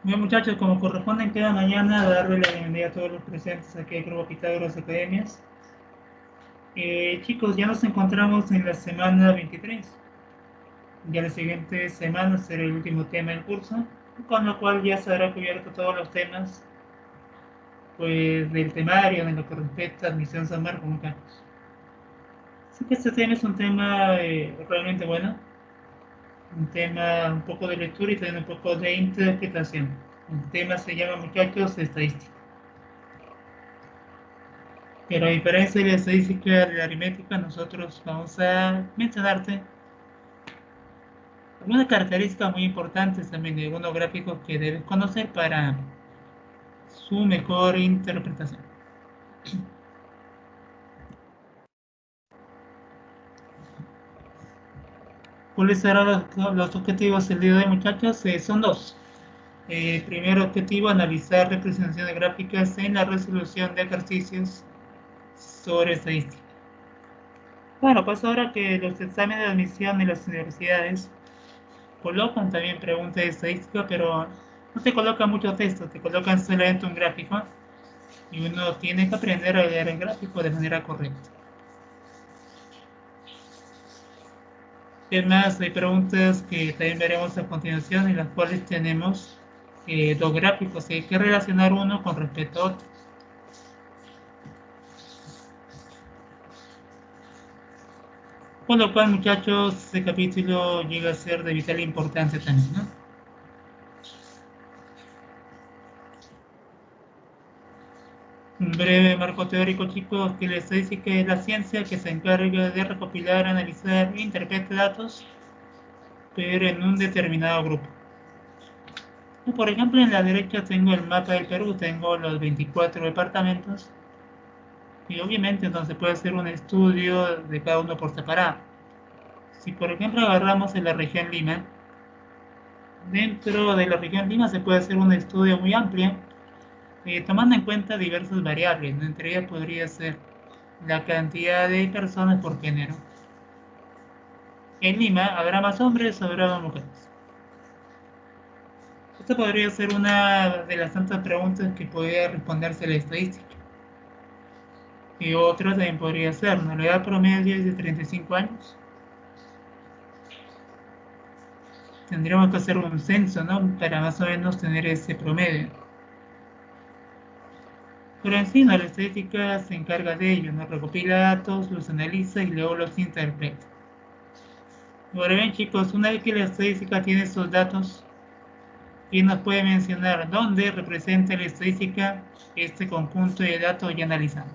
Bien, muchachos, como corresponde en cada mañana, darle la bienvenida a todos los presentes aquí al Grupo Pitágoras Academias. Chicos, ya nos encontramos en la semana 23. Ya la siguiente semana será el último tema del curso, con lo cual ya se habrá cubierto todos los temas pues, del temario en lo que respecta a Admisión San Marcos, muchachos. Así que este tema es un tema realmente bueno, un tema un poco de lectura y también un poco de interpretación. El tema se llama, muchachos, estadística. Pero a diferencia de la estadística de la aritmética, nosotros vamos a mencionarte algunas características muy importantes también de algunos gráficos que debes conocer para su mejor interpretación. ¿Cuáles serán los objetivos del día de hoy, muchachos? Son dos. Primer objetivo, analizar representaciones gráficas en la resolución de ejercicios sobre estadística. Bueno, pues ahora que los exámenes de admisión en las universidades colocan también preguntas de estadística, pero no te colocan mucho texto, te colocan solamente un gráfico y uno tiene que aprender a leer el gráfico de manera correcta. Además, hay preguntas que también veremos a continuación en las cuales tenemos dos gráficos y hay que relacionar uno con respecto a otro. Con lo cual, muchachos, este capítulo llega a ser de vital importancia también, ¿no? Un breve marco teórico, chicos, que la estadística es la ciencia que se encarga de recopilar, analizar e interpretar datos, pero en un determinado grupo. Por ejemplo, en la derecha tengo el mapa del Perú, tengo los 24 departamentos y obviamente entonces puede hacer un estudio de cada uno por separado. Si por ejemplo agarramos en la región Lima, dentro de la región Lima se puede hacer un estudio muy amplio, tomando en cuenta diversas variables, ¿no? Entre ellas podría ser la cantidad de personas por género. En Lima habrá más hombres o habrá más mujeres. Esta podría ser una de las tantas preguntas que podría responderse la estadística. Y otra también podría ser, ¿no? La edad promedio es de 35 años. Tendríamos que hacer un censo, ¿no? Para más o menos tener ese promedio. Pero en sí, ¿no? La estadística se encarga de ello, ¿no? Recopila datos, los analiza y luego los interpreta. Ahora bien, chicos, una vez que la estadística tiene estos datos, ¿quién nos puede mencionar dónde representa la estadística este conjunto de datos ya analizados?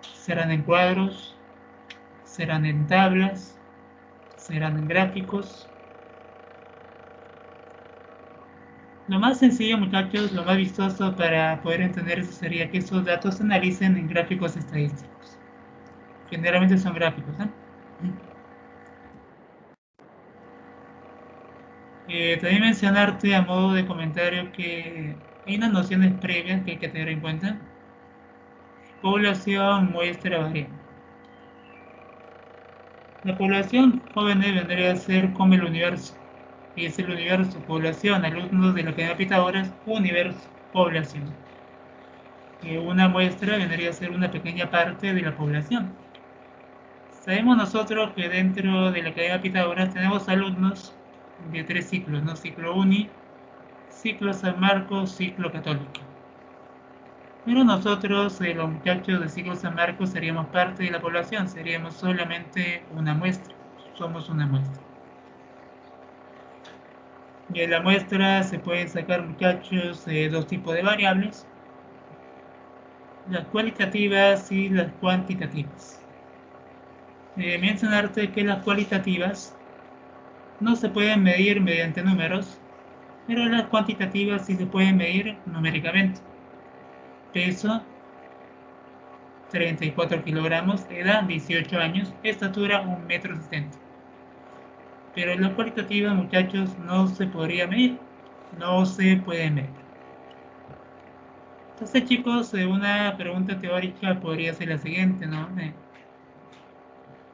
¿Serán en cuadros? ¿Serán en tablas? ¿Serán en gráficos? Lo más sencillo, muchachos, lo más vistoso para poder entender eso sería que esos datos se analicen en gráficos estadísticos. Generalmente son gráficos, ¿eh? También mencionarte a modo de comentario que hay unas nociones previas que hay que tener en cuenta. Población, muestra, variable. La población joven vendría a ser como el universo. Y es el universo, población, alumnos de la Academia Pitágoras, universo, población. Que una muestra vendría a ser una pequeña parte de la población. Sabemos nosotros que dentro de la Academia Pitágoras tenemos alumnos de tres ciclos, ¿no? Ciclo Uni, ciclo San Marcos, ciclo Católico. Pero nosotros, los muchachos de ciclo San Marcos, seríamos parte de la población, seríamos solamente una muestra, somos una muestra. Y en la muestra se pueden sacar, muchachos, dos tipos de variables, las cualitativas y las cuantitativas. Mencionarte que las cualitativas no se pueden medir mediante números, pero las cuantitativas sí se pueden medir numéricamente. Peso, 34 kilogramos, edad, 18 años, estatura, 1,70 m. Pero las cualitativas, muchachos, no se podría medir, no se puede medir. Entonces, chicos, una pregunta teórica podría ser la siguiente, ¿no?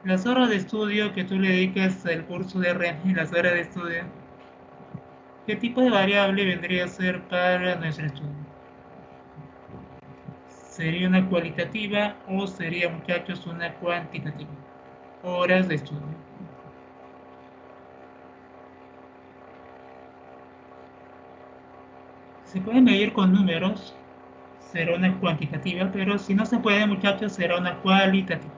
Las horas de estudio que tú le dedicas al curso de RM, las horas de estudio, ¿Qué tipo de variable vendría a ser para nuestro estudio? ¿Sería una cualitativa o sería, muchachos, una cuantitativa? Horas de estudio. Se puede medir con números, será una cuantitativa, pero si no se puede, muchachos, será una cualitativa.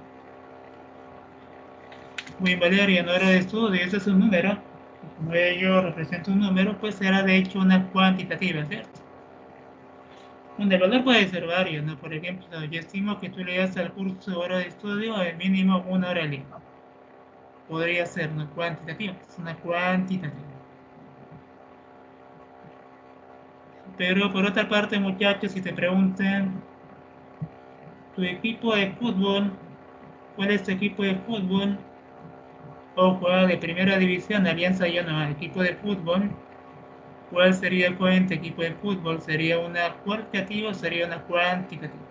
Muy bien, Valeria, en hora de estudio, ese es un número. Como ello representa un número, pues será de hecho una cuantitativa, ¿cierto? Donde el valor puede ser varios, ¿no? Por ejemplo, yo estimo que tú le das al curso de hora de estudio de mínimo una hora al día. Podría ser una cuantitativa, es una cuantitativa. Pero por otra parte, muchachos, si te preguntan tu equipo de fútbol, ¿cuál es tu equipo de fútbol? O juega de primera división, Alianza ya no, equipo de fútbol. ¿Cuál sería el cuente equipo de fútbol? ¿Sería una cualitativa o sería una cuantitativa?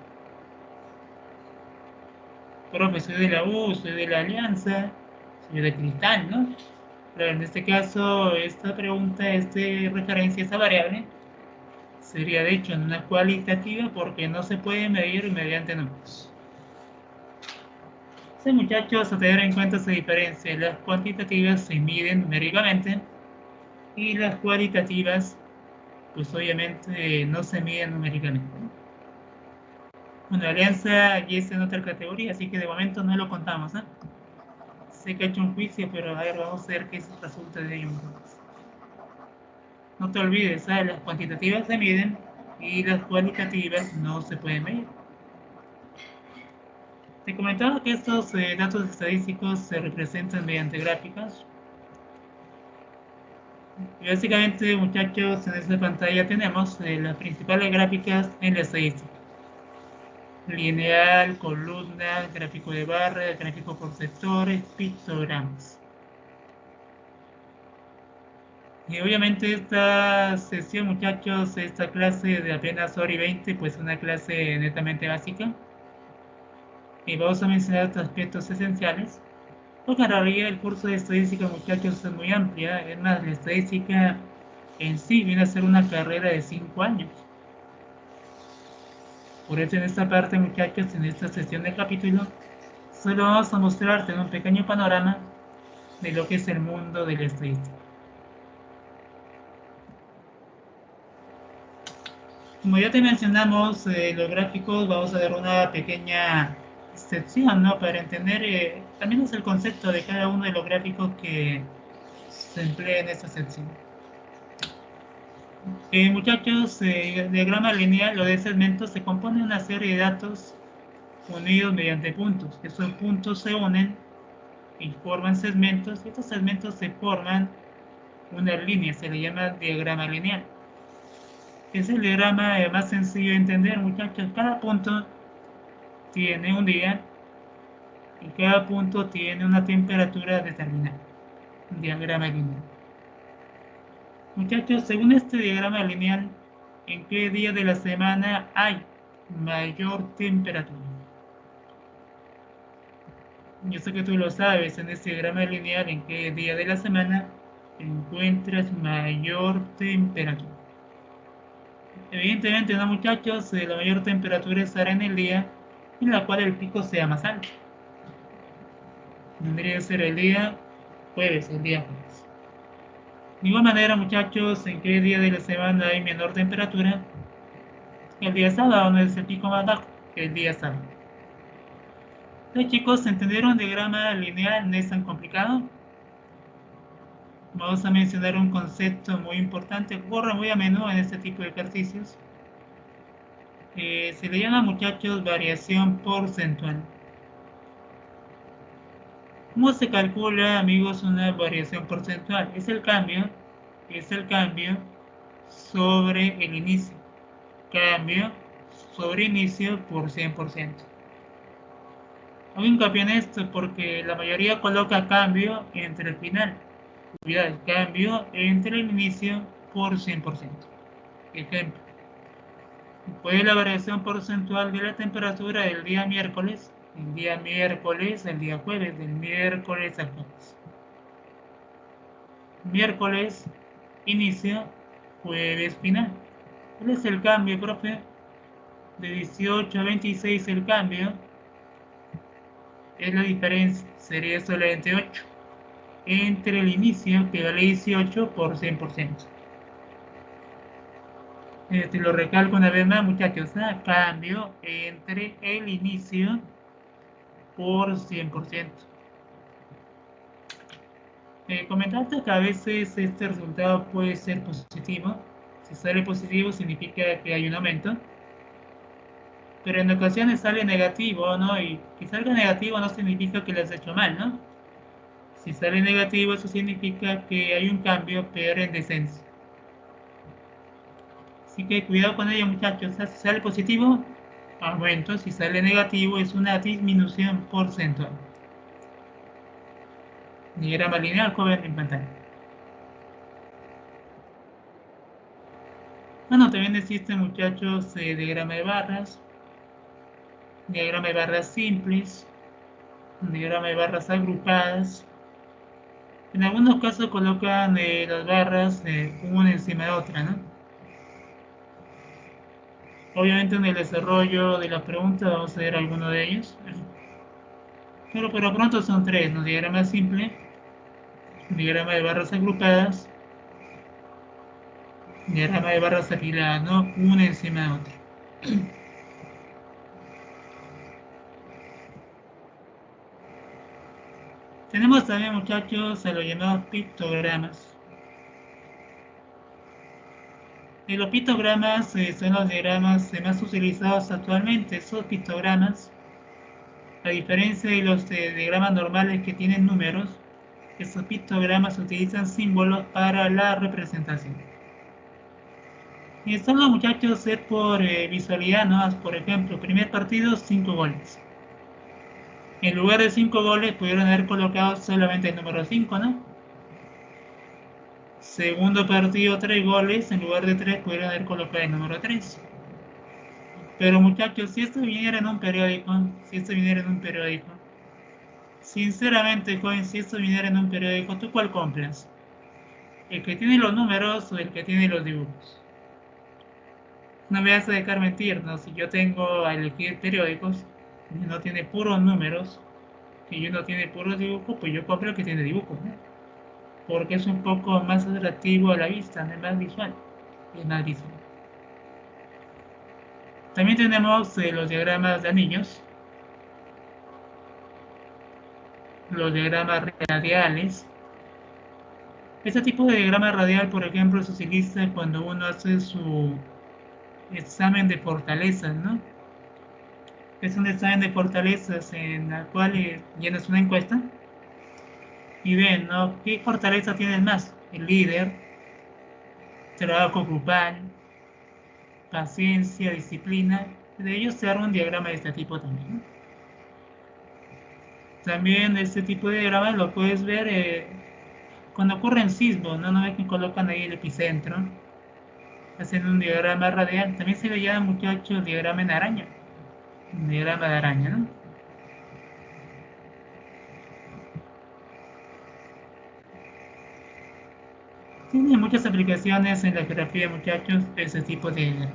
Profe, soy de la U, soy de la Alianza, soy de Cristal, ¿no? Pero en este caso, esta pregunta, referencia a esa variable, sería de hecho una cualitativa porque no se puede medir mediante números. Sí, muchachos, a tener en cuenta esa diferencia. Las cuantitativas se miden numéricamente y las cualitativas, pues obviamente no se miden numéricamente. Bueno, la Alianza ya está en otra categoría, así que de momento no lo contamos, ¿eh? Sé que ha hecho un juicio, pero a ver, vamos a ver qué resulta de ello. No te olvides, ¿sabes? Las cuantitativas se miden y las cualitativas no se pueden medir. Te comentaba que estos datos estadísticos se representan mediante gráficas. Y básicamente, muchachos, en esta pantalla tenemos las principales gráficas en la estadística. Lineal, columna, gráfico de barra, gráfico por sectores, pictogramas. Y obviamente esta sesión, muchachos, esta clase de apenas hora y 20, pues una clase netamente básica. Y vamos a mencionar estos aspectos esenciales. Porque en realidad el curso de estadística, muchachos, es muy amplia. Es más, la estadística en sí viene a ser una carrera de 5 años. Por eso en esta parte, muchachos, en esta sesión de capítulo, solo vamos a mostrarte un pequeño panorama de lo que es el mundo de la estadística. Como ya te mencionamos, los gráficos, vamos a dar una pequeña sección, ¿no? Para entender también es el concepto de cada uno de los gráficos que se emplea en esta sección. Muchachos, el diagrama lineal o de segmentos se compone de una serie de datos unidos mediante puntos. Esos puntos se unen y forman segmentos, y estos segmentos se forman una línea, se le llama diagrama lineal. Es el diagrama más sencillo de entender, muchachos. Cada punto tiene un día y cada punto tiene una temperatura determinada. Un diagrama lineal. Muchachos, según este diagrama lineal, ¿en qué día de la semana hay mayor temperatura? Yo sé que tú lo sabes, en este diagrama lineal, ¿en qué día de la semana encuentras mayor temperatura? Evidentemente, no, muchachos, la mayor temperatura estará en el día en la cual el pico sea más alto. Tendría que ser el día jueves, el día jueves. De igual manera, muchachos, ¿en qué día de la semana hay menor temperatura? El día sábado no es el pico más bajo que el día sábado. Entonces, chicos, ¿entendieron el diagrama lineal? ¿No es tan complicado? Vamos a mencionar un concepto muy importante, ocurre muy a menudo en este tipo de ejercicios. Se le llama, muchachos, variación porcentual. ¿Cómo se calcula, amigos, una variación porcentual? Es el cambio sobre el inicio. Cambio sobre inicio por 100%. Hago hincapié en esto porque la mayoría coloca cambio entre el final. Cuidado, cambio entre el inicio por 100%. Ejemplo, fue la variación porcentual de la temperatura del día miércoles, el día miércoles, el día jueves, del miércoles al jueves. Miércoles inicio, jueves final. ¿Cuál es el cambio, profe? De 18 a 26 el cambio. Es la diferencia, sería solamente 8. Entre el inicio, que vale 18 por 100%. Te lo recalco una vez más, muchachos. Cambio entre el inicio por 100%. Comentaste que a veces este resultado puede ser positivo. Si sale positivo significa que hay un aumento. Pero en ocasiones sale negativo, ¿no? Y que salga negativo no significa que lo has hecho mal, ¿no? Si sale negativo, eso significa que hay un cambio, pero en descenso. Así que cuidado con ello, muchachos. Si sale positivo, aumento. Si sale negativo, es una disminución porcentual. Diagrama lineal, joven en pantalla. Bueno, también existen, muchachos, diagrama de barras, diagrama de barras simples, diagrama de barras agrupadas. En algunos casos colocan las barras una encima de otra, ¿no? Obviamente en el desarrollo de la pregunta vamos a ver alguno de ellos. Pero por lo pronto son tres, ¿no? Diagrama simple, diagrama de barras agrupadas, diagrama de barras apiladas, ¿no? Una encima de otra. Tenemos también, muchachos, a los llamados pictogramas. Y los pictogramas son los diagramas más utilizados actualmente. Esos pictogramas, a diferencia de los diagramas normales que tienen números, esos pictogramas utilizan símbolos para la representación. Y estos los muchachos es por visualidad, ¿no? Por ejemplo, primer partido, 5 goles. En lugar de 5 goles pudieron haber colocado solamente el número 5, ¿no? Segundo partido, 3 goles. En lugar de 3 pudieron haber colocado el número 3. Pero muchachos, si esto viniera en un periódico, sinceramente, joven, si esto viniera en un periódico, ¿tú cuál compras? ¿El que tiene los números o el que tiene los dibujos? No me vas a dejar mentir, ¿no? Si yo tengo a elegir periódicos y no tiene puros números y uno tiene puros dibujos, pues yo compro el que tiene dibujos, ¿no? Porque es un poco más atractivo a la vista, ¿no? Es más visual. Es más visual. También tenemos los diagramas de anillos, los diagramas radiales. Este tipo de diagrama radial, por ejemplo, se utiliza cuando uno hace su examen de fortalezas, ¿no? Es un examen de fortalezas en el cual llenas una encuesta y ven, ¿no? ¿Qué fortaleza tienes más? El líder, trabajo grupal, paciencia, disciplina. De ellos se arma un diagrama de este tipo también, ¿no? También este tipo de diagrama lo puedes ver cuando ocurren sismos, ¿no? No ves que colocan ahí el epicentro, hacen un diagrama radial. También se le llama, muchachos, diagrama en araña. Un diagrama de araña, ¿no? Tiene muchas aplicaciones en la geografía, muchachos, ese tipo de diagramas.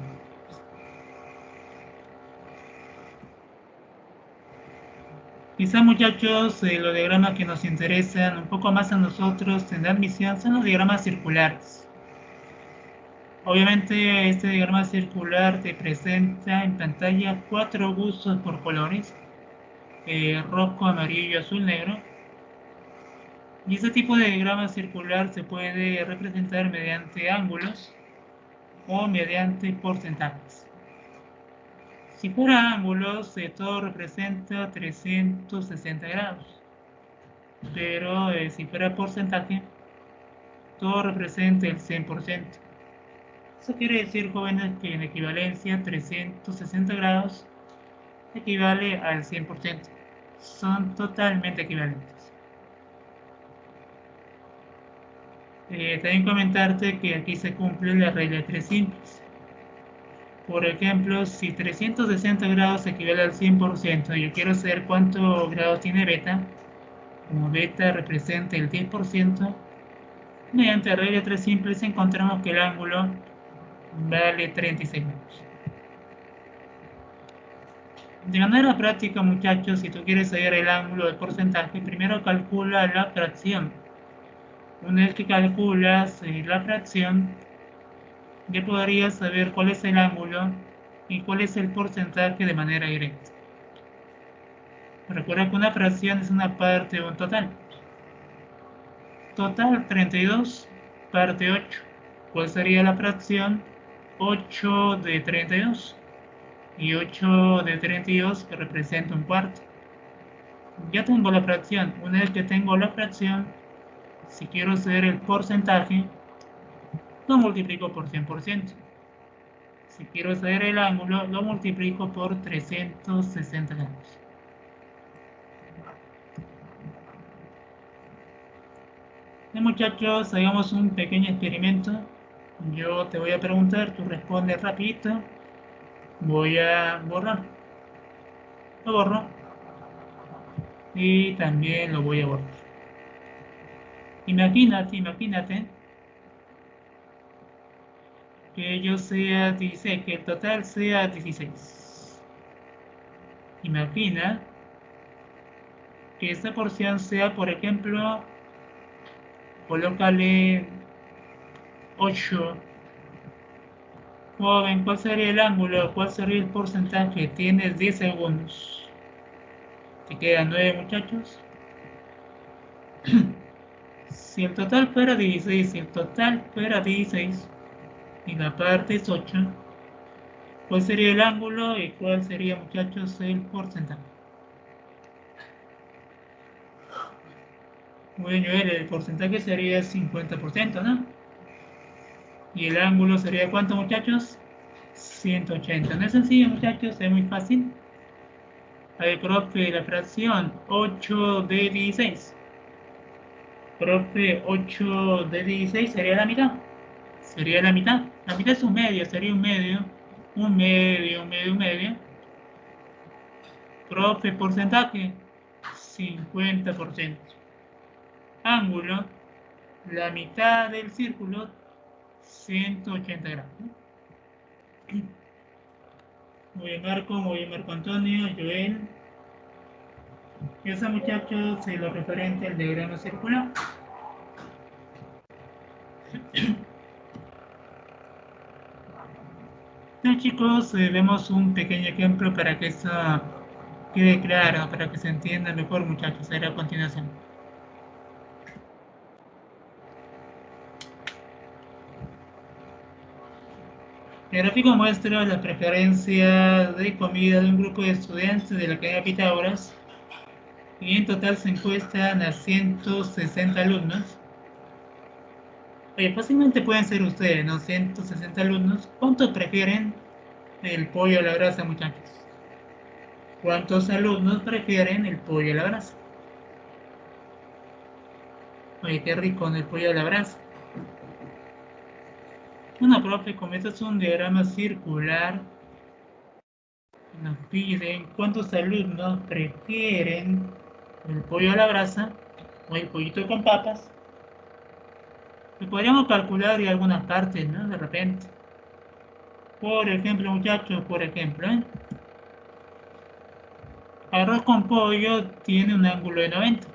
Quizá, muchachos, los diagramas que nos interesan un poco más a nosotros en la admisión son los diagramas circulares. Obviamente, este diagrama circular te presenta en pantalla 4 gustos por colores: rojo, amarillo, azul, negro. Y este tipo de diagrama circular se puede representar mediante ángulos o mediante porcentajes. Si fuera ángulos, todo representa 360 grados. Pero si fuera porcentaje, todo representa el 100%. Eso quiere decir, jóvenes, que en equivalencia 360 grados equivale al 100%. Son totalmente equivalentes. También comentarte que aquí se cumple la regla de 3 simples. Por ejemplo, si 360 grados equivale al 100%, yo quiero saber cuántos grados tiene beta. Como beta representa el 10%, Mediante regla de tres simples encontramos que el ángulo vale 36 metros. De manera práctica, muchachos, si tú quieres saber el ángulo del porcentaje, primero calcula la fracción. Una vez que calculas la fracción, ya podrías saber cuál es el ángulo y cuál es el porcentaje de manera directa. Recuerda que una fracción es una parte de un total. Total 32, parte 8. ¿Cuál sería la fracción? 8 de 32. Y 8 de 32 que representa un cuarto. Ya tengo la fracción. Una vez que tengo la fracción, si quiero saber el porcentaje, lo multiplico por 100%. Si quiero saber el ángulo, lo multiplico por 360 grados. Bien, muchachos, hagamos un pequeño experimento. Yo te voy a preguntar, tú respondes rapidito. Voy a borrar. Lo borro. Y también lo voy a borrar. Imagínate que yo sea 16, que el total sea 16. Imagina que esta porción sea, por ejemplo, colócale 8. Joven, ¿cuál sería el ángulo? ¿Cuál sería el porcentaje? Tienes 10 segundos. Te quedan 9, muchachos. Si el total fuera 16, y la parte es 8, ¿cuál sería el ángulo y cuál sería, muchachos, el porcentaje? Bueno, el porcentaje sería 50%, ¿no? Y el ángulo sería ¿cuánto, muchachos? 180. No es sencillo, muchachos, es muy fácil. A ver, profe, la fracción 8 de 16. Profe, 8 de 16 sería la mitad. Sería la mitad. La mitad es un medio, sería un medio. Un medio, un medio, un medio. Profe, porcentaje 50%. Ángulo, la mitad del círculo, 180 grados. Muy bien, Marco Antonio, Joel. Y eso, muchachos, es lo referente al diagrama circular. Entonces, chicos, vemos un pequeño ejemplo para que eso quede claro, para que se entienda mejor, muchachos. Será a continuación. El gráfico muestra la preferencia de comida de un grupo de estudiantes de la Academia Pitágoras y en total se encuestan a 160 alumnos. Oye, fácilmente pueden ser ustedes, ¿no? 160 alumnos. ¿Cuántos prefieren el pollo a la brasa, muchachos? ¿Cuántos alumnos prefieren el pollo a la brasa? Oye, qué rico en el pollo a la brasa. Bueno, profe, como esto es un diagrama circular, nos piden cuántos alumnos prefieren el pollo a la brasa o el pollito con papas. Y podríamos calcular de algunas partes, ¿no? De repente. Por ejemplo, muchachos, arroz con pollo tiene un ángulo de 90.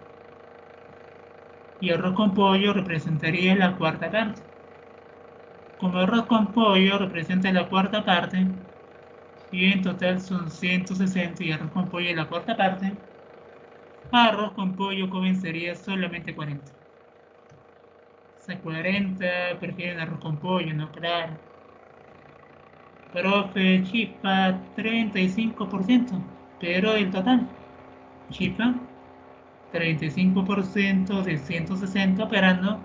Y arroz con pollo representaría la cuarta parte. Como arroz con pollo representa la cuarta parte, y en total son 160 y arroz con pollo es la cuarta parte, arroz con pollo comenzaría solamente 40. O sea, 40 prefieren arroz con pollo, no, claro. Profe, Chipa, 35%, pero el total, Chipa, 35% de 160 operando,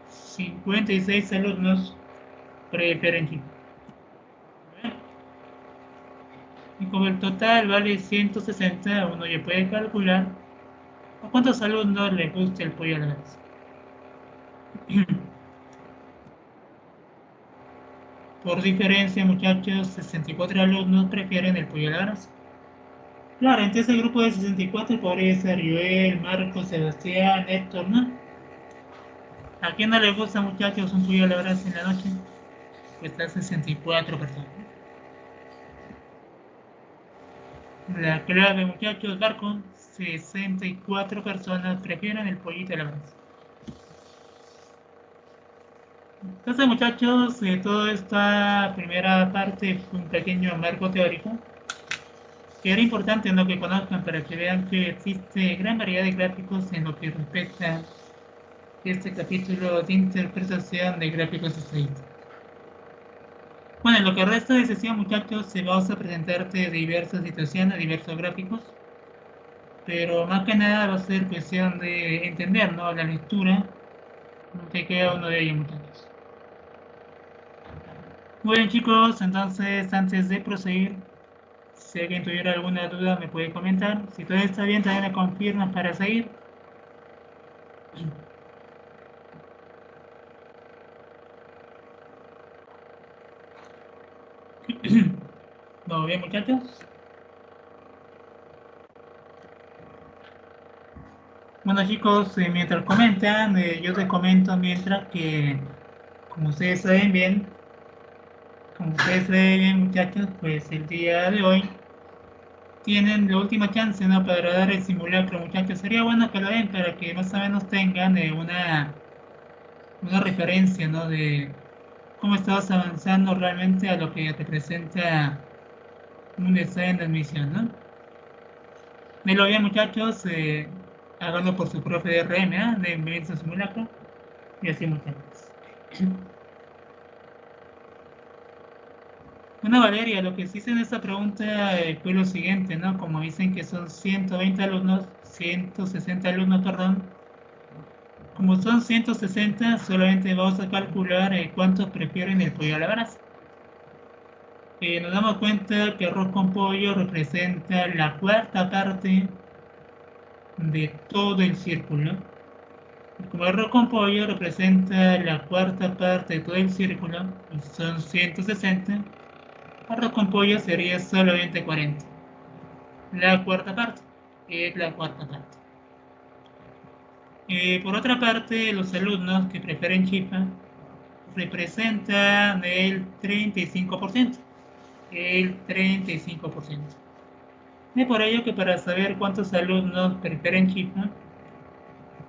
56 alumnos prefieren Chipa. Y como el total vale 160, uno ya puede calcular a cuántos alumnos les gusta el pollo a la brasa. Por diferencia, muchachos, 64 alumnos prefieren el pollo a la brasa. Claro, entre ese grupo de 64 podría ser Joel, Marcos, Sebastián, Héctor, ¿no? ¿A quién no le gusta, muchachos, un pollo a la brasa en la noche? Pues está 64 personas. La clave, muchachos, barco, 64 personas prefieren el pollito a la brasa. Entonces, muchachos, toda esta primera parte fue un pequeño marco teórico que era importante, ¿no?, que conozcan para que vean que existe gran variedad de gráficos en lo que respecta a este capítulo de interpretación de gráficos estadísticos. Bueno, en lo que resta de sesión, muchachos, se vamos a presentarte diversas situaciones, diversos gráficos, pero más que nada va a ser cuestión de entender, ¿no?, la lectura de cada uno de ellos, muchachos. Muy bien, chicos, entonces antes de proseguir, si alguien tuviera alguna duda me puede comentar. Si todo está bien, también me confirman para seguir. ¿Vamos bien, muchachos? Bueno, chicos, mientras comentan, yo les comento mientras que, como ustedes saben bien, muchachos, pues el día de hoy tienen la última chance, ¿no?, para dar el simulacro, muchachos. Sería bueno que lo den para que más o menos tengan una referencia, ¿no?, de cómo estamos avanzando realmente a lo que representa un examen de admisión, ¿no? Denlo bien, muchachos, háganlo por su profe de RM, ¿eh?, de inmenso simulacro, y así, muchachos. Bueno, Valeria, lo que se hizo en esta pregunta fue lo siguiente, ¿no? Como dicen que son 120 alumnos, 160 alumnos, perdón. Como son 160, solamente vamos a calcular cuántos prefieren el pollo a la brasa. Nos damos cuenta que arroz con pollo representa la cuarta parte de todo el círculo. Como arroz con pollo representa la cuarta parte de todo el círculo y son 160, arroz con pollo sería solamente 40. La cuarta parte es la cuarta parte. Por otra parte, los alumnos que prefieren chifa representan el 35%. El 35%. Es por ello que para saber cuántos alumnos prefieren chifa,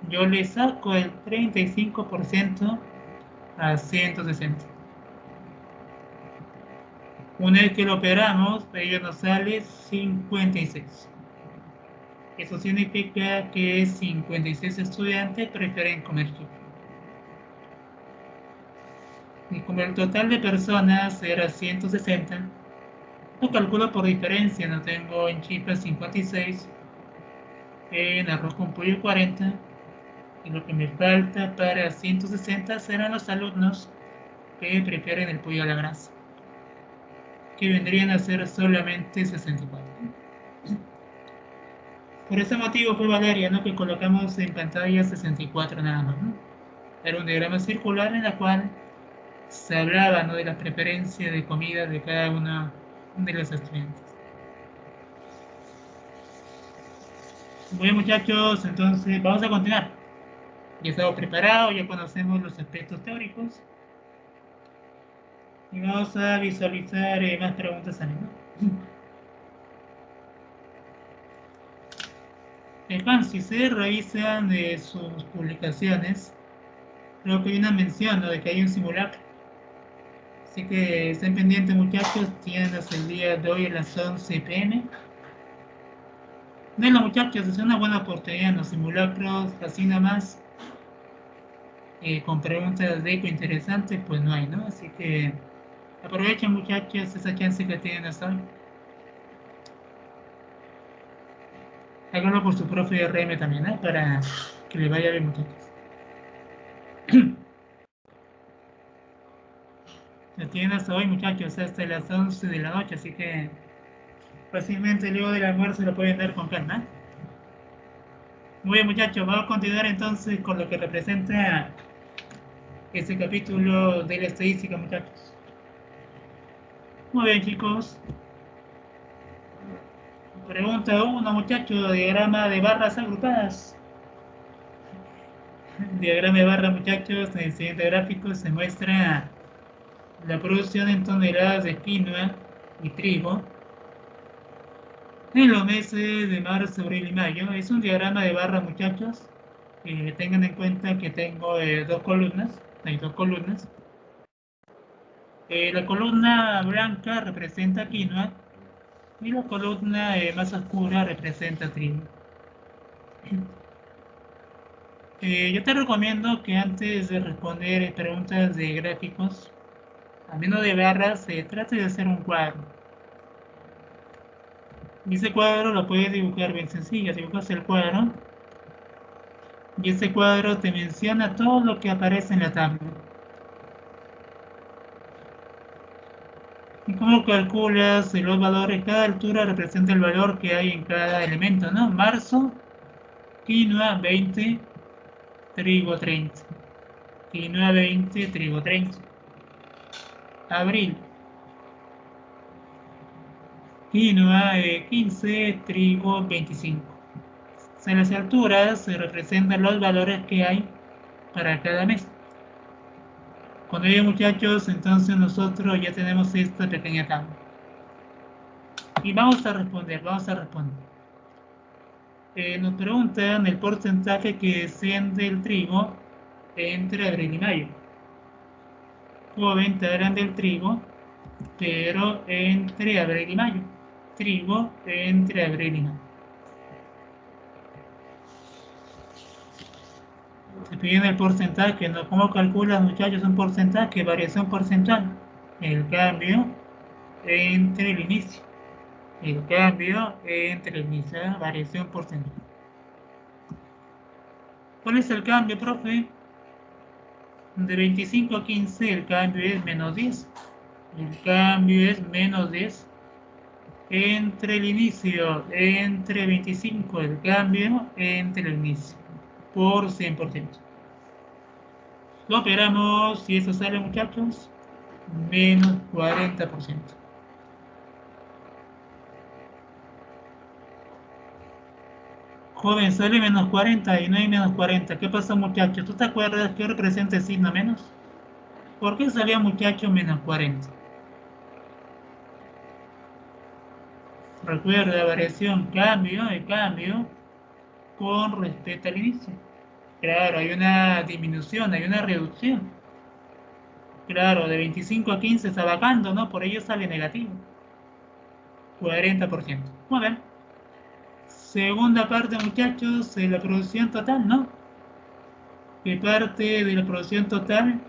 yo le saco el 35% a 160. Una vez que lo operamos, ello nos sale 56. Eso significa que 56 estudiantes prefieren comer chifa. Y como el total de personas era 160, lo calculo por diferencia, no tengo en chifa 56, en arroz con pollo 40, y lo que me falta para 160 serán los alumnos que prefieren el pollo a la brasa, que vendrían a ser solamente 64. Por ese motivo fue, Valeria, ¿no?, que colocamos en pantalla 64 nada más, ¿no? Era un diagrama circular en la cual se hablaba, ¿no?, de la preferencia de comida de cada uno de los estudiantes. Bueno, muchachos, entonces vamos a continuar. Ya estamos preparados, ya conocemos los aspectos teóricos y vamos a visualizar más preguntas también, ¿no? Juan, si se revisan sus publicaciones, creo que hay una mención, ¿no?, de que hay un simulacro. Así que estén pendientes, muchachos, tienen hasta el día de hoy a las 11 p.m. Denlo, muchachos, es una buena oportunidad en los simulacros, así nada más. Con preguntas de eco interesantes, pues no hay, ¿no? Así que aprovechen, muchachos, esa chance que tienen hasta hoy. Háganlo por su profe de RM también, ¿eh?, para que le vaya bien, muchachos. Lo tienen hasta hoy, muchachos, hasta las 11 de la noche, así que fácilmente luego del almuerzo lo pueden dar con calma. Muy bien, muchachos, vamos a continuar entonces con lo que representa este capítulo de la estadística, muchachos. Muy bien, chicos. Pregunta 1, muchachos, diagrama de barras agrupadas. El diagrama de barra, muchachos, en el siguiente gráfico se muestra la producción en toneladas de quinoa y trigo en los meses de marzo, abril y mayo. Es un diagrama de barra, muchachos. Tengan en cuenta que tengo dos columnas. Hay dos columnas. La columna blanca representa quinoa y la columna más oscura representa trigo. Yo te recomiendo que antes de responder preguntas de gráficos, a menos de barras, trate de hacer un cuadro. Y ese cuadro lo puedes dibujar bien sencillo. Dibujas el cuadro y ese cuadro te menciona todo lo que aparece en la tabla. ¿Y cómo calculas los valores? Cada altura representa el valor que hay en cada elemento, ¿no? Marzo, quinoa 20, trigo 30. Quinoa 20, trigo 30. Abril, quinoa 15, trigo 25. En las alturas se representan los valores que hay para cada mes. Con ello, muchachos, entonces nosotros ya tenemos esta pequeña tabla. Y vamos a responder. Nos preguntan el porcentaje que desciende el trigo entre abril y mayo. Como venta grande el trigo, pero entre abril y mayo. Trigo entre abril y mayo. Te piden el porcentaje, ¿no? ¿Cómo calculas, muchachos, un porcentaje? Variación porcentual. El cambio entre el inicio. El cambio entre el inicio, variación porcentual. ¿Cuál es el cambio, profe? De 25 a 15 el cambio es menos 10. El cambio es menos 10. Entre el inicio, entre 25, el cambio entre el inicio, por 100%. Lo operamos y eso sale, muchachos, menos 40%. Joven, sale menos 40 y no hay menos 40. ¿Qué pasa, muchachos? ¿Tú te acuerdas qué representa el signo menos? ¿Por qué salía, muchacho, menos 40? Recuerda, variación, cambio con respecto al inicio. Claro, hay una disminución, hay una reducción. Claro, de 25 a 15 está bajando, ¿no? Por ello sale negativo. 40%. Muy bien. Segunda parte, muchachos, de la producción total, ¿no? ¿Qué parte de la producción total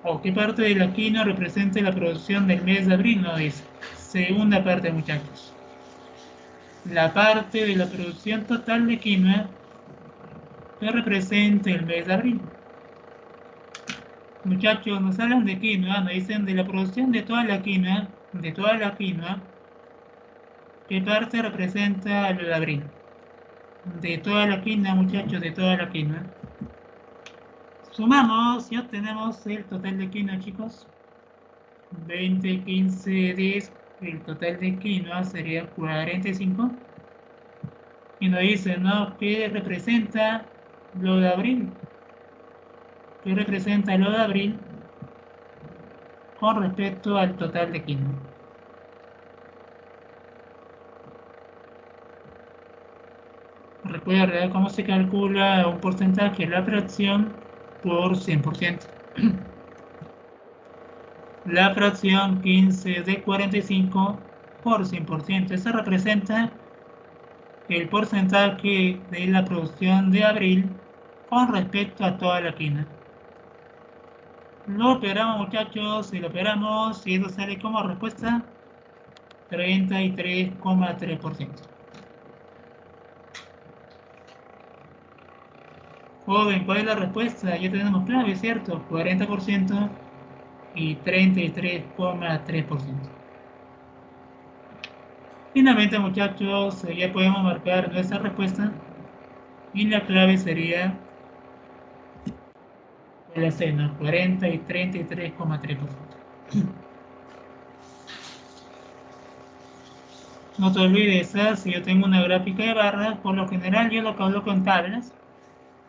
o qué parte de la quinoa representa la producción del mes de abril? No dice. Segunda parte, muchachos. La parte de la producción total de quinoa que representa el mes de abril. Muchachos, nos hablan de quinoa, nos dicen de la producción de toda la quinoa, ¿qué parte representa el de abril? De toda la quinoa, muchachos, de toda la quinoa. Sumamos y obtenemos el total de quinoa, chicos. 20, 15, 10, el total de quinoa sería 45. Y nos dice, ¿no? ¿Qué representa lo de abril? ¿Qué representa lo de abril con respecto al total de quinoa? Recuerda cómo se calcula un porcentaje, la fracción por 100%. La fracción 15 de 45 por 100%. Eso representa el porcentaje de la producción de abril con respecto a toda la quinoa. Lo operamos, muchachos, y lo operamos y eso sale como respuesta 33,3%. Joven, ¿cuál es la respuesta? Ya tenemos clave, ¿cierto? 40% y 33,3%. Finalmente, muchachos, ya podemos marcar nuestra respuesta y la clave sería la C, ¿no? 40 y 33,3%. No te olvides, si yo tengo una gráfica de barras, por lo general yo lo coloco en tablas.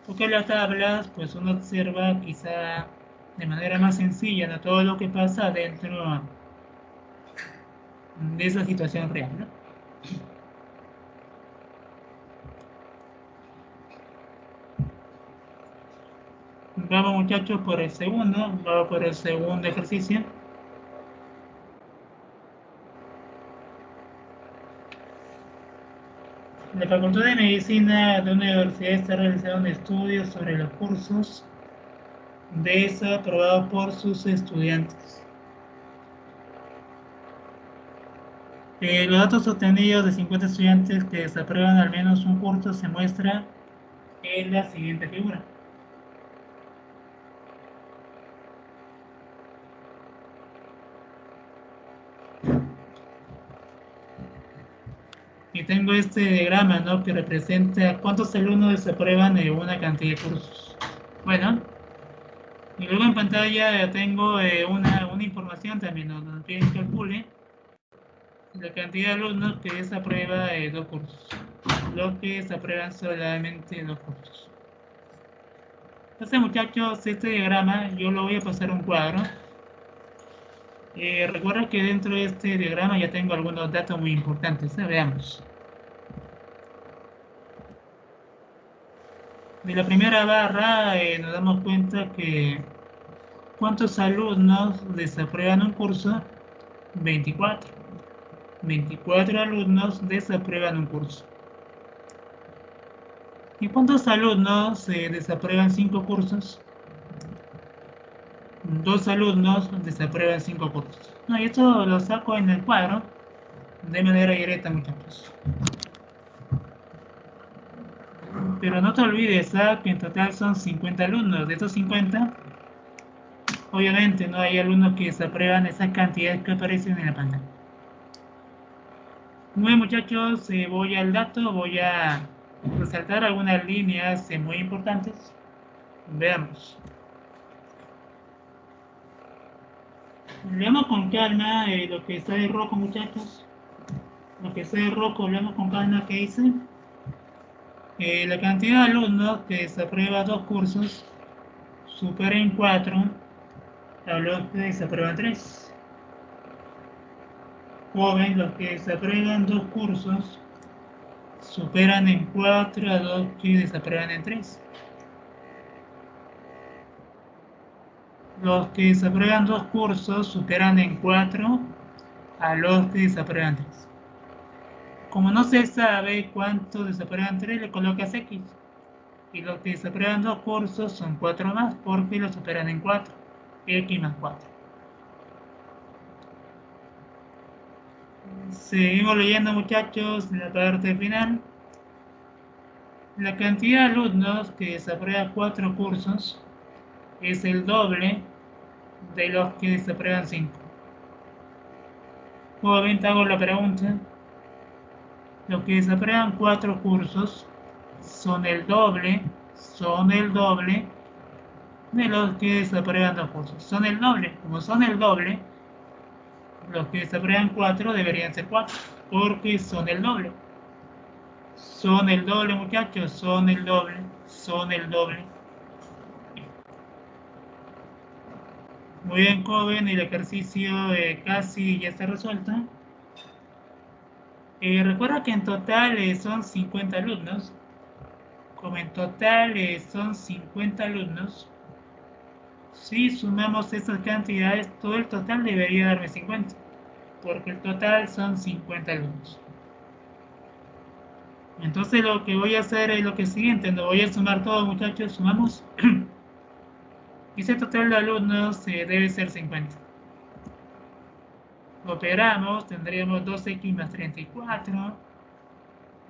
Porque en las tablas, pues uno observa quizá de manera más sencilla, ¿no?, todo lo que pasa dentro de esa situación real, ¿no? Vamos muchachos vamos por el segundo ejercicio. La Facultad de Medicina de una universidad está realizando estudios sobre los cursos de esa aprobados por sus estudiantes. Los datos obtenidos de 50 estudiantes que desaprueban al menos un curso se muestra en la siguiente figura. Y tengo este diagrama, ¿no?, que representa cuántos alumnos desaprueban de una cantidad de cursos. Bueno, y luego en pantalla tengo una información también, ¿no?, donde piden que calcule la cantidad de alumnos que desaprueba dos cursos, los que desaprueban solamente dos cursos. Entonces muchachos, este diagrama yo lo voy a pasar a un cuadro. Recuerda que dentro de este diagrama ya tengo algunos datos muy importantes, veamos. De la primera barra nos damos cuenta que ¿cuántos alumnos desaprueban un curso? 24. 24 alumnos desaprueban un curso. ¿Y cuántos alumnos desaprueban 5 cursos? 2 alumnos desaprueban 5 cursos. No, y esto lo saco en el cuadro de manera directa, muchachos. Pero no te olvides que en total son 50 alumnos. De estos 50, obviamente no hay alumnos que desaprueban esas cantidades que aparecen en la pantalla. Muy bien, muchachos, voy al dato, voy a resaltar algunas líneas muy importantes. Veamos. Leamos con calma lo que está de rojo, muchachos. Lo que está de rojo, leamos con calma qué dice. La cantidad de alumnos que desaprueba 2 cursos supera en 4 a los que desaprueban 3. Joven, los que desaprueban 2 cursos superan en 4 a los que desaprueban en 3. Los que desaprueban 2 cursos superan en 4 a los que desaprueban 3. Como no se sabe cuántos desaprueban 3, le colocas X. Y los que desaprueban 2 cursos son 4 más, porque los superan en 4. X más 4. Seguimos leyendo, muchachos, en la parte final. La cantidad de alumnos que desaprueban 4 cursos es el doble de los que desaprueban 5. Nuevamente hago la pregunta. Los que desaprueban 4 cursos son el doble de los que desaprueban 2 cursos. Son el doble. Como son el doble, los que desaprueban 4 deberían ser 4, porque son el doble. Son el doble, muchachos, son el doble. Muy bien, joven, el ejercicio casi ya está resuelto. Recuerda que en total son 50 alumnos. Como en total son 50 alumnos, si sumamos esas cantidades, todo el total debería darme 50, porque el total son 50 alumnos. Entonces lo que voy a hacer es lo que siguiente, no voy a sumar todo, muchachos, sumamos. Y ese total de alumnos debe ser 50. Operamos, tendríamos 2x más 34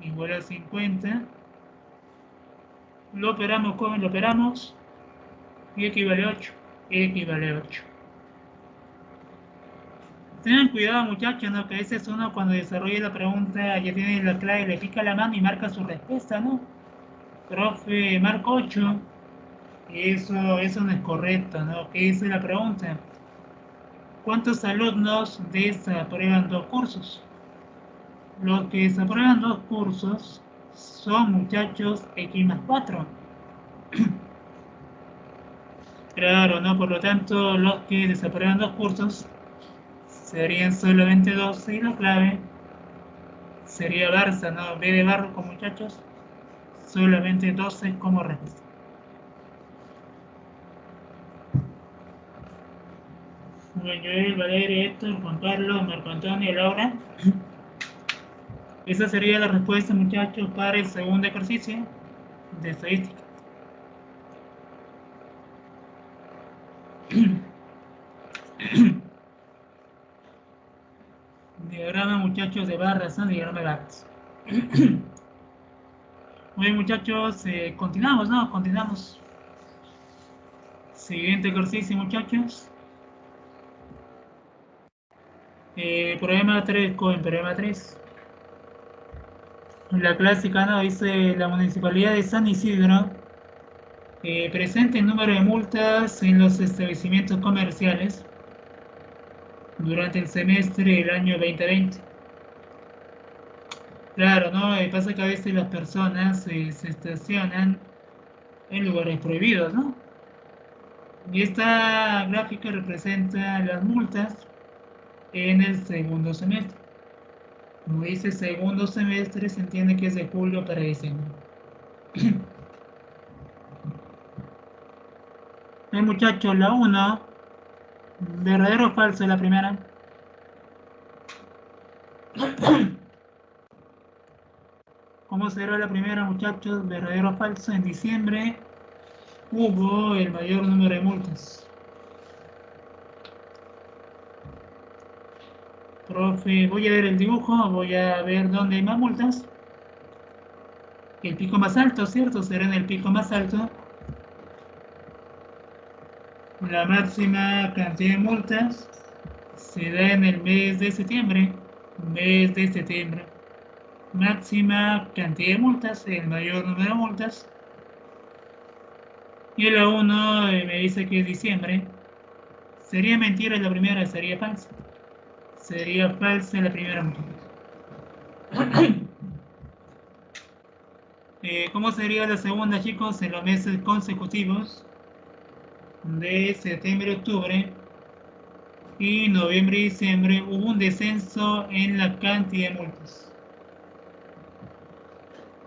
igual a 50. Lo operamos, ¿cómo lo operamos? Y equivale a 8. Equivale a 8. Tengan cuidado, muchachos, ¿no? Que a veces uno cuando desarrolla la pregunta ya tiene la clave, le pica la mano y marca su respuesta, ¿no? Profe, marco 8. Eso no es correcto, ¿no? ¿Qué dice la pregunta? ¿Cuántos alumnos desaprueban 2 cursos? Los que desaprueban 2 cursos son, muchachos, X más 4. Claro, ¿no? Por lo tanto, los que desaprueban 2 cursos serían solamente 12 y la clave sería Barça, ¿no? B de Barro con muchachos, solamente 12 como respuesta. Muy bien, Joel, Valeria, Héctor, Juan Carlos, Marco Antonio, Laura. Esa sería la respuesta, muchachos, para el segundo ejercicio de estadística. Diagrama, muchachos, de barras, ¿no? Diagrama de barras. Muy bien, muchachos, continuamos, ¿no? Continuamos. Siguiente ejercicio, muchachos. Problema 3, Cohen, problema 3. La clásica, ¿no? Dice la municipalidad de San Isidro presenta el número de multas en los establecimientos comerciales durante el semestre del año 2020. Claro, ¿no? Pasa que a veces las personas se estacionan en lugares prohibidos, ¿no? Y esta gráfica representa las multas en el segundo semestre. Como dice segundo semestre, se entiende que es de julio para diciembre. Muchachos, la 1, verdadero o falso la primera. ¿Cómo será la primera, muchachos? ¿Verdadero o falso? En diciembre hubo el mayor número de multas. Profe, voy a ver el dibujo, voy a ver dónde hay más multas. El pico más alto, ¿cierto? Será en el pico más alto. La máxima cantidad de multas se da en el mes de septiembre. Mes de septiembre. Máxima cantidad de multas, el mayor número de multas. Y la 1 me dice que es diciembre. Sería mentira la primera, sería falsa. Sería falsa la primera multa. ¿Cómo sería la segunda, chicos? En los meses consecutivos de septiembre, octubre y noviembre y diciembre hubo un descenso en la cantidad de multas.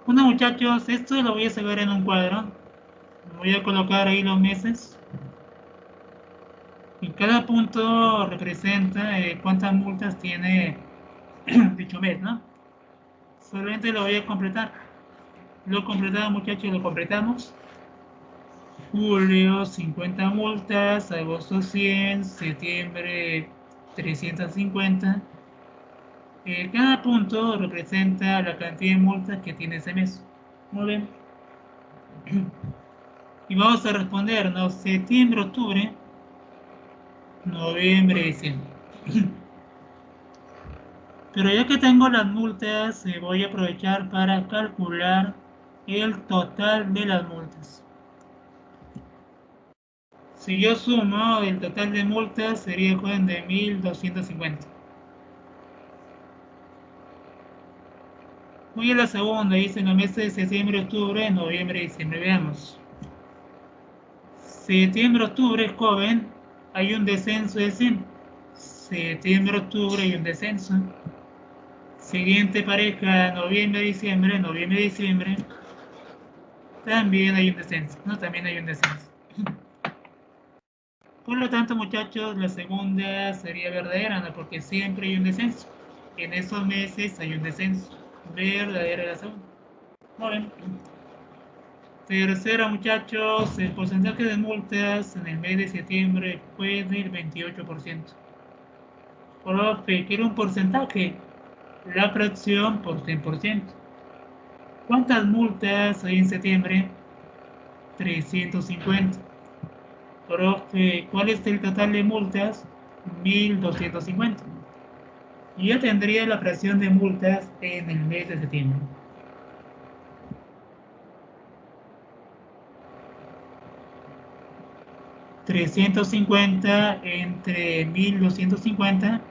Bueno, muchachos, esto lo voy a sacar en un cuadro. Voy a colocar ahí los meses. Y cada punto representa cuántas multas tiene dicho mes, ¿no? Solamente lo voy a completar. Lo completamos, muchachos, lo completamos. Julio, 50 multas, agosto 100, septiembre 350. Cada punto representa la cantidad de multas que tiene ese mes. Muy bien. Y vamos a responder, ¿no? Septiembre, octubre, noviembre, diciembre. Pero ya que tengo las multas, voy a aprovechar para calcular el total de las multas. Si yo sumo, el total de multas sería de 1250. Voy a la segunda, dice en los meses de septiembre, octubre, noviembre, diciembre. Veamos. Septiembre, octubre, joven, hay un descenso de 100. Septiembre, octubre, hay un descenso. Siguiente pareja, noviembre, diciembre, noviembre, diciembre. También hay un descenso, ¿no? También hay un descenso. Por lo tanto, muchachos, la segunda sería verdadera, ¿no? Porque siempre hay un descenso. En esos meses hay un descenso. Verdadera la segunda. Muy bien. Tercera, muchachos, el porcentaje de multas en el mes de septiembre fue del 28%. Profe, quiero un porcentaje. La fracción por 100%. ¿Cuántas multas hay en septiembre? 350. Profe, ¿cuál es el total de multas? 1250. Y yo tendría la fracción de multas en el mes de septiembre. $350 entre 1250.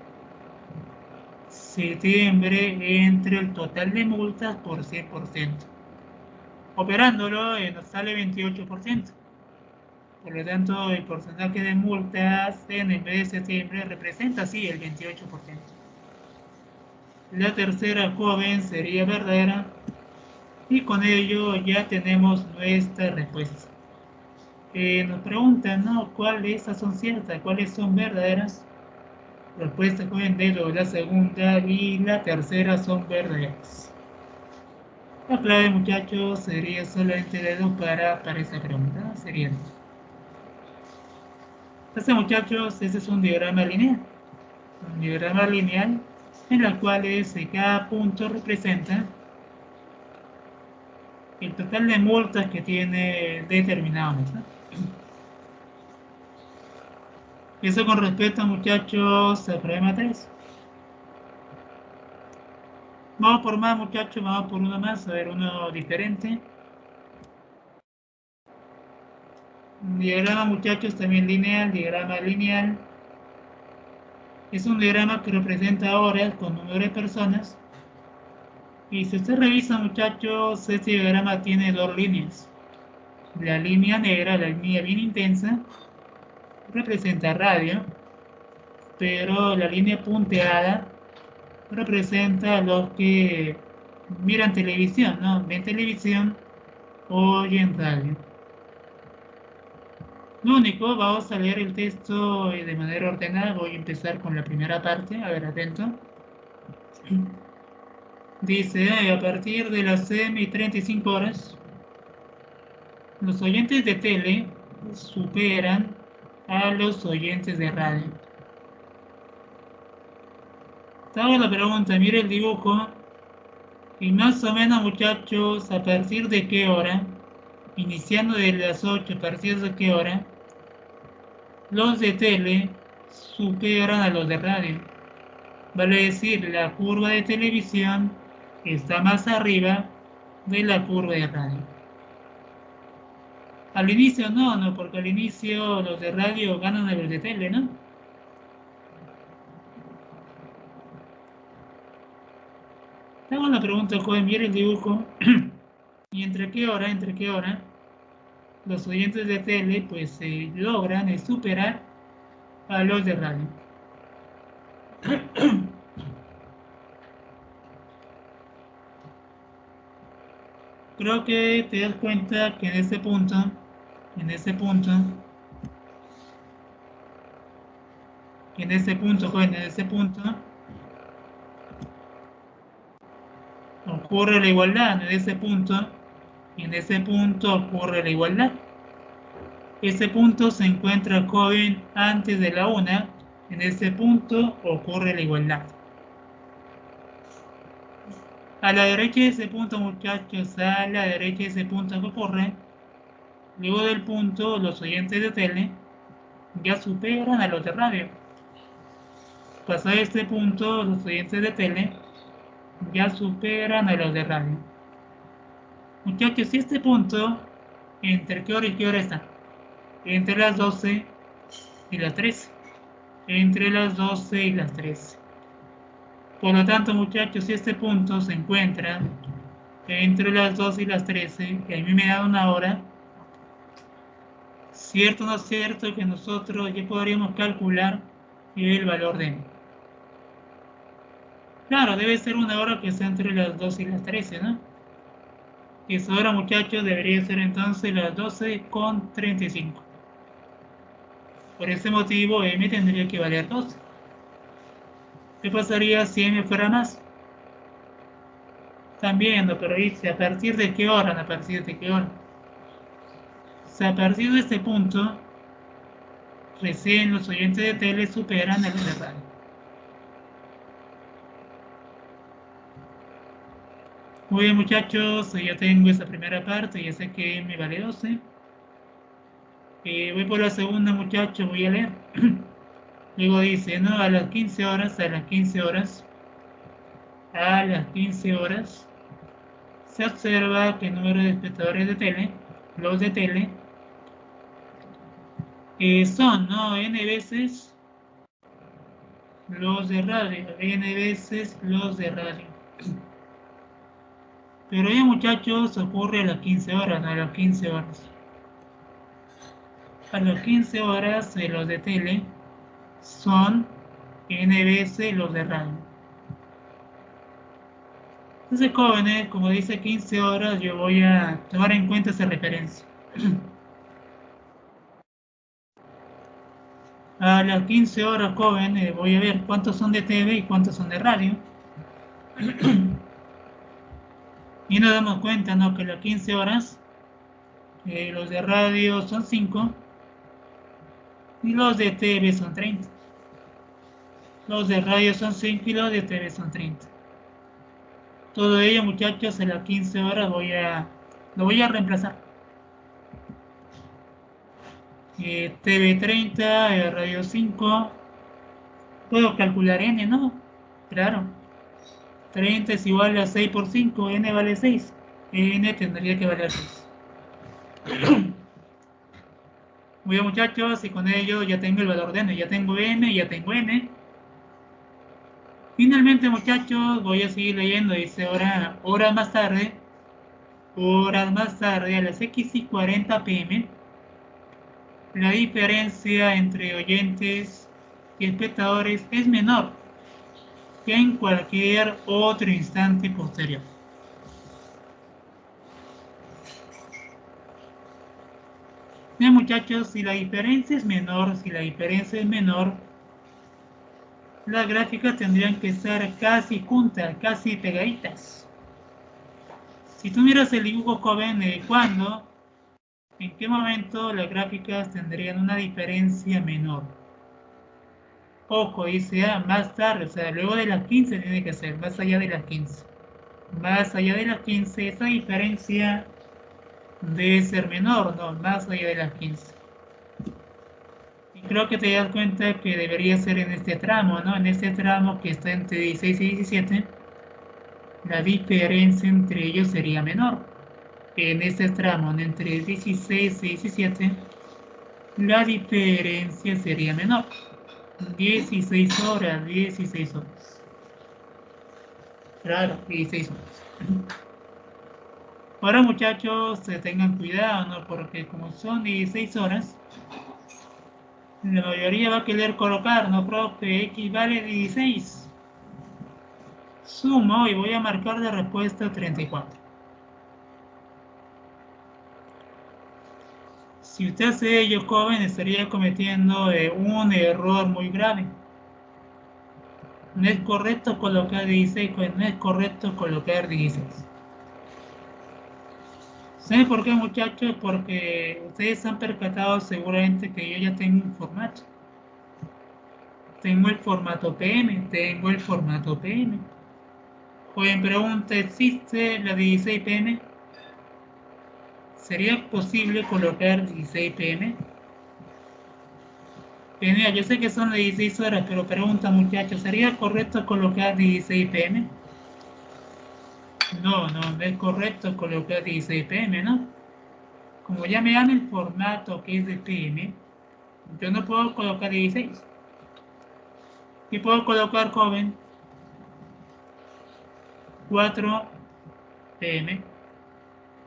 Septiembre entre el total de multas por 100%. Operándolo nos sale 28%. Por lo tanto, el porcentaje de multas en el mes de septiembre representa así el 28%. La tercera joven sería verdadera y con ello ya tenemos nuestra respuesta. Nos preguntan, ¿no? ¿Cuáles de estas son ciertas? ¿Cuáles son verdaderas? Respuesta joven de la segunda y la tercera son verdaderas. La clave, muchachos, sería solamente dedo para esa pregunta. Sería. Entonces, muchachos, ese es un diagrama lineal. Un diagrama lineal en el cual cada punto representa el total de multas que tiene determinado mes, ¿no? Eso con respecto, muchachos, al problema 3. Vamos por más, muchachos, vamos por uno más, a ver, uno diferente. Diagrama, muchachos, también lineal, diagrama lineal. Es un diagrama que representa horas con número de personas. Y si usted revisa, muchachos, este diagrama tiene dos líneas. La línea negra, la línea bien intensa, representa radio, pero la línea punteada representa a los que miran televisión, ¿no? Ven televisión o oyen radio. Lo único, vamos a leer el texto de manera ordenada. Voy a empezar con la primera parte, a ver, atento. Dice, a partir de las 6:35 horas, los oyentes de tele superan a los oyentes de radio. Te hago la pregunta, mire el dibujo, y más o menos, muchachos, a partir de qué hora, iniciando de las 8, a partir de qué hora, los de tele superan a los de radio. Vale decir, la curva de televisión está más arriba de la curva de radio. Al inicio no, porque al inicio los de radio ganan a los de tele, ¿no? Te hago la pregunta, joven, mire el dibujo. ¿Y entre qué hora los oyentes de tele pues logran superar a los de radio? Creo que te das cuenta que en este punto, joven, en este punto ocurre la igualdad, en ese punto, y en ese punto ocurre la igualdad. Ese punto se encuentra, joven, antes de la una. En ese punto ocurre la igualdad. A la derecha de ese punto, muchachos, a la derecha de ese punto que ocurre, luego del punto, los oyentes de tele ya superan a los de radio. Pasado este punto, los oyentes de tele ya superan a los de radio. Muchachos, si este punto, ¿entre qué hora y qué hora está? Entre las 12 y las 13. Entre las 12 y las 13. Por lo tanto, muchachos, si este punto se encuentra entre las 12 y las 13, que a mí me da una hora, ¿cierto o no es cierto que nosotros ya podríamos calcular el valor de n? Claro, debe ser una hora que está entre las 12 y las 13, ¿no? Y esa hora, muchachos, debería ser entonces las 12:35. Por ese motivo, m tendría que valer 12. ¿Qué pasaría si m fuera más? También, pero dice, ¿a partir de qué hora? ¿A partir de qué hora? O sea, a partir de este punto, recién los oyentes de tele superan a los de radio. Muy bien, muchachos, ya tengo esa primera parte, ya sé que m vale 12. Voy por la segunda, muchachos, voy a leer. Luego dice, ¿no? A las 15 horas, se observa que el número de espectadores de tele, los de tele, son, ¿no? N veces los de radio, N veces los de radio. Pero ya, muchachos, ocurre a las 15 horas, ¿no? A las 15 horas. A las 15 horas los de tele son N veces los de radio. Entonces, jóvenes, como dice 15 horas, yo voy a tomar en cuenta esa referencia. A las 15 horas, jóvenes, voy a ver cuántos son de TV y cuántos son de radio. Y nos damos cuenta, ¿no? Que a las 15 horas los de radio son 5 y los de TV son 30. Los de radio son 5 y los de TV son 30. Todo ello, muchachos, a las 15 horas lo voy a reemplazar. TV 30, radio 5. Puedo calcular N, ¿no? Claro. 30 es igual a 6 por 5, N vale 6. N tendría que valer 6. Muy bien, muchachos, y con ello ya tengo el valor de N. Ya tengo N, ya tengo N. Finalmente, muchachos, voy a seguir leyendo. Dice horas más tarde, a las X y 40 pm, la diferencia entre oyentes y espectadores es menor que en cualquier otro instante posterior. Bien, muchachos, si la diferencia es menor, las gráficas tendrían que estar casi juntas, casi pegaditas. Si tú miras el dibujo, joven, en qué momento las gráficas tendrían una diferencia menor. Ojo, dice más tarde, o sea, luego de las 15 tiene que ser, más allá de las 15. Más allá de las 15, esa diferencia debe ser menor, no, más allá de las 15. Y creo que te das cuenta que debería ser en este tramo, ¿no? En este tramo que está entre 16 y 17, la diferencia entre ellos sería menor. En este tramo, entre 16 y 17, la diferencia sería menor. 16 horas, 16 horas. Claro, 16 horas. Ahora, muchachos, tengan cuidado, ¿no? Porque como son 16 horas, la mayoría va a querer colocar, ¿no, profe? X vale 16. Sumo y voy a marcar de respuesta 34. Si usted hace ello, joven, estaría cometiendo un error muy grave. No es correcto colocar 16, pues no es correcto colocar 16. ¿Saben por qué, muchachos? Porque ustedes se han percatado seguramente que yo ya tengo un formato. Tengo el formato PM, tengo el formato PM. Joven pregunta, ¿existe la 16 PM? ¿Sería posible colocar 16 PM? Mira, yo sé que son de 16 horas, pero pregunta, muchachos, ¿sería correcto colocar 16 PM? No, no, no es correcto colocar 16 PM, ¿no? Como ya me dan el formato que es de PM, yo no puedo colocar 16. ¿Qué puedo colocar, joven? 4 PM.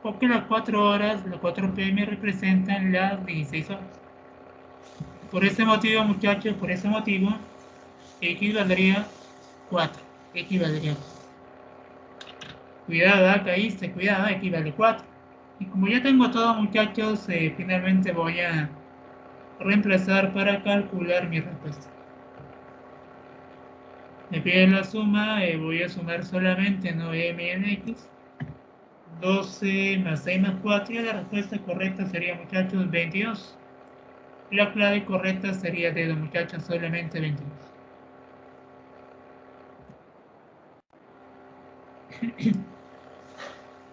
Porque las 4 horas, las 4 PM representan las 16 horas. Por ese motivo, muchachos, por ese motivo, X valdría 4. X valdría 4. Cuidado, caíste, cuidado, X vale 4. Y como ya tengo todo, muchachos, finalmente voy a reemplazar para calcular mi respuesta. Me pide la suma, voy a sumar solamente, no m en x. 12 más 6 más 4 y la respuesta correcta sería, muchachos, 22. La clave correcta sería de los muchachos solamente 22.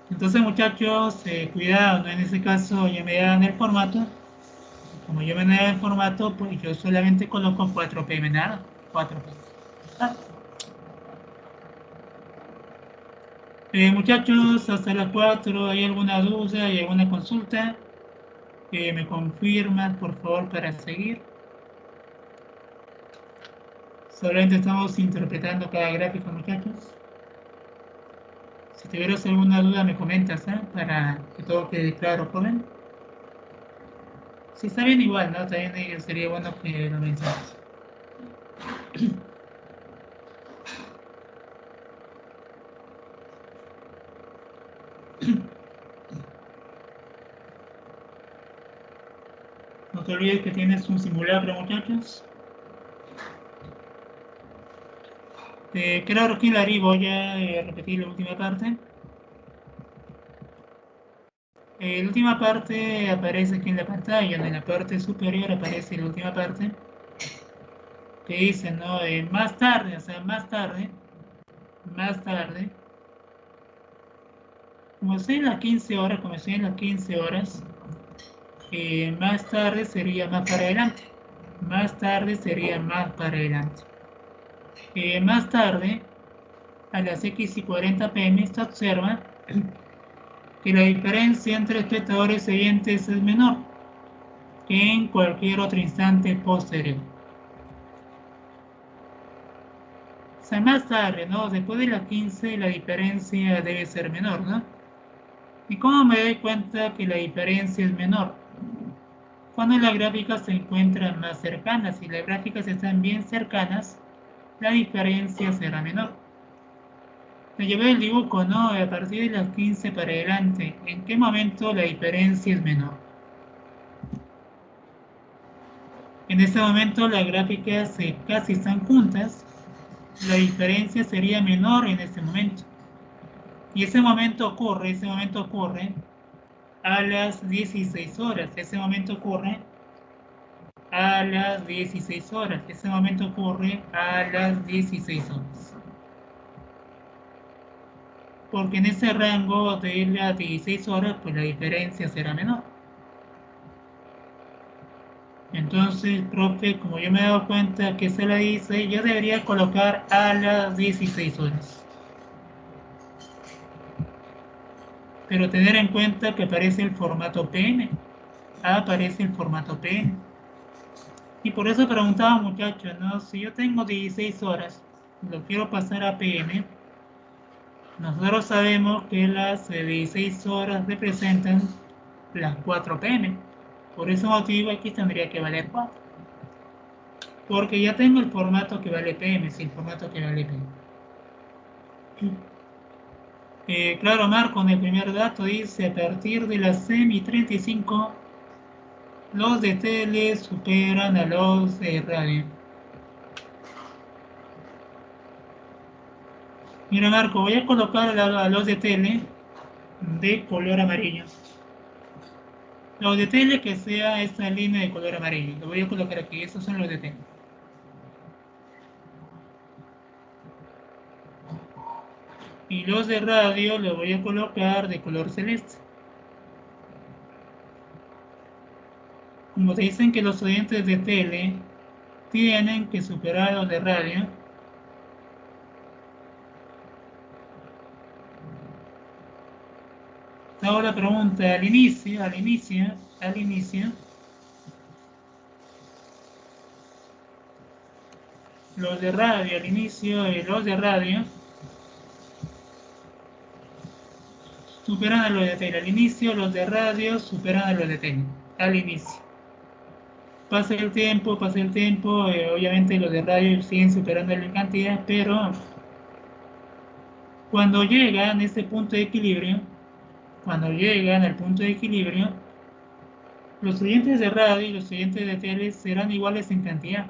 Entonces, muchachos, cuidado, ¿no? En este caso ya me dan el formato. Como yo me dan el formato, pues yo solamente coloco 4 PM, nada, 4 PM. Ah. Muchachos, hasta las 4, ¿hay alguna duda, hay alguna consulta? ¿Me confirman, por favor, para seguir? Solamente estamos interpretando cada gráfico, muchachos. Si tuvieras alguna duda, me comentas, para que todo quede claro, joven. Si está bien igual, ¿no? También sería bueno que lo menciones. No te olvides que tienes un simulacro, muchachos. Claro que la harí, voy a repetir la última parte. La última parte aparece aquí en la pantalla, en la parte superior aparece la última parte, que dice, ¿no? Más tarde, o sea, más tarde, como estoy en las 15 horas, más tarde sería más para adelante, más tarde sería más para adelante. Más tarde, a las X y 40 pm, se observa que la diferencia entre espectadores y oyentes es menor que en cualquier otro instante posterior. O sea, más tarde, ¿no? Después de las 15 la diferencia debe ser menor, ¿no? ¿Y cómo me doy cuenta que la diferencia es menor? Cuando las gráficas se encuentran más cercanas. Si las gráficas están bien cercanas, la diferencia será menor. Me llevé el dibujo, ¿no? A partir de las 15 para adelante, ¿en qué momento la diferencia es menor? En este momento las gráficas casi están juntas, la diferencia sería menor en este momento. Y ese momento ocurre a las 16 horas, ese momento ocurre a las 16 horas, ese momento ocurre a las 16 horas. Porque en ese rango de las 16 horas, pues la diferencia será menor. Entonces, profe, como yo me he dado cuenta que se la dice, yo debería colocar a las 16 horas. Pero tener en cuenta que aparece el formato PM. Aparece el formato PM. Y por eso preguntaba, muchachos, ¿no? Si yo tengo 16 horas, lo quiero pasar a PM, nosotros sabemos que las 16 horas representan las 4 PM. Por ese motivo aquí tendría que valer 4. Porque ya tengo el formato que vale PM, sí, el formato que vale PM. Claro, Marco, en el primer dato dice, a partir de las semi 35, los de tele superan a los de radio. Mira, Marco, voy a colocar a los de tele de color amarillo. Los de tele que sea esta línea de color amarillo. Lo voy a colocar aquí, esos son los de tele. Y los de radio los voy a colocar de color celeste. Como te dicen que los oyentes de tele tienen que superar a los de radio, ahora pregunta al inicio, los de radio, al inicio, los de radio superan a los de tele. Al inicio, los de radio superan a los de tele. Al inicio. Pasa el tiempo, obviamente los de radio siguen superando en cantidad, pero cuando llegan a este punto de equilibrio, los oyentes de radio y los oyentes de tele serán iguales en cantidad.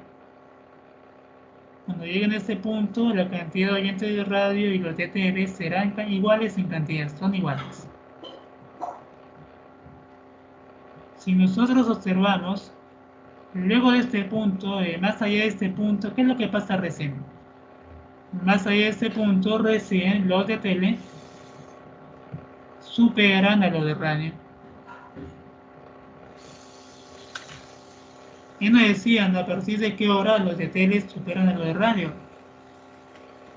Cuando lleguen a este punto, la cantidad de oyentes de radio y los de tele serán iguales en cantidad, son iguales. Si nosotros observamos, luego de este punto, más allá de este punto, ¿qué es lo que pasa recién? Más allá de este punto, recién los de tele superan a los de radio. Y nos decían a partir de qué hora los de tele superan a los de radio.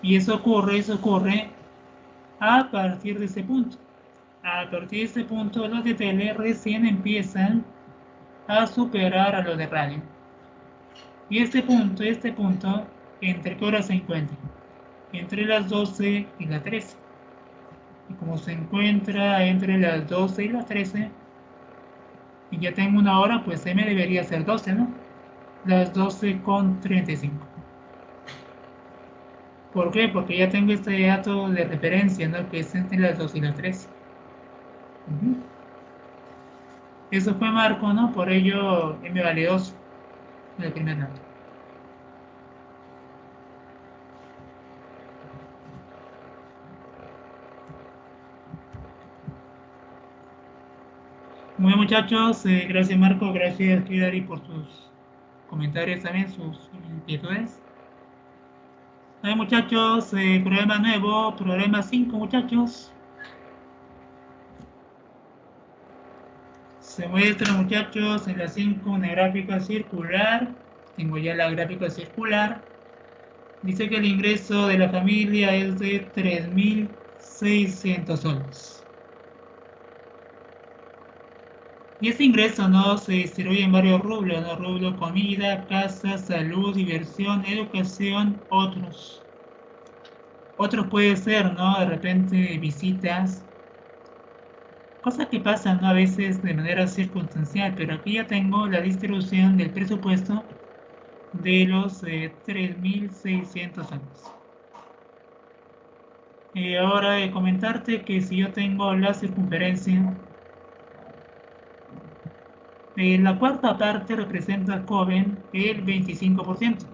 Y eso ocurre a partir de ese punto. A partir de ese punto, los de tele recién empiezan a superar a los de radio. Y este punto, ¿entre qué horas se encuentra? Entre las 12 y las 13. Y como se encuentra entre las 12 y las 13, y ya tengo una hora, pues M debería ser 12, ¿no? Las 12:35. ¿Por qué? Porque ya tengo este dato de referencia, ¿no? Que es entre las 2 y las 3. Ujú. Eso fue marco, ¿no? Por ello M vale 2, el primer dato. Muy bien, muchachos, gracias Marco, gracias Hilary por sus comentarios también, sus inquietudes. Muchachos, problema nuevo, problema 5, muchachos. Se muestra, muchachos, en la 5 una gráfica circular. Tengo ya la gráfica circular. Dice que el ingreso de la familia es de 3.600 soles. Y ese ingreso no se distribuye en varios rublos, ¿no? Rublo comida, casa, salud, diversión, educación, otros. Otros puede ser, ¿no? De repente visitas, cosas que pasan, ¿no? A veces de manera circunstancial, pero aquí ya tengo la distribución del presupuesto de los 3.600 soles. Ahora de comentarte que si yo tengo la circunferencia, la cuarta parte representa joven el 25%.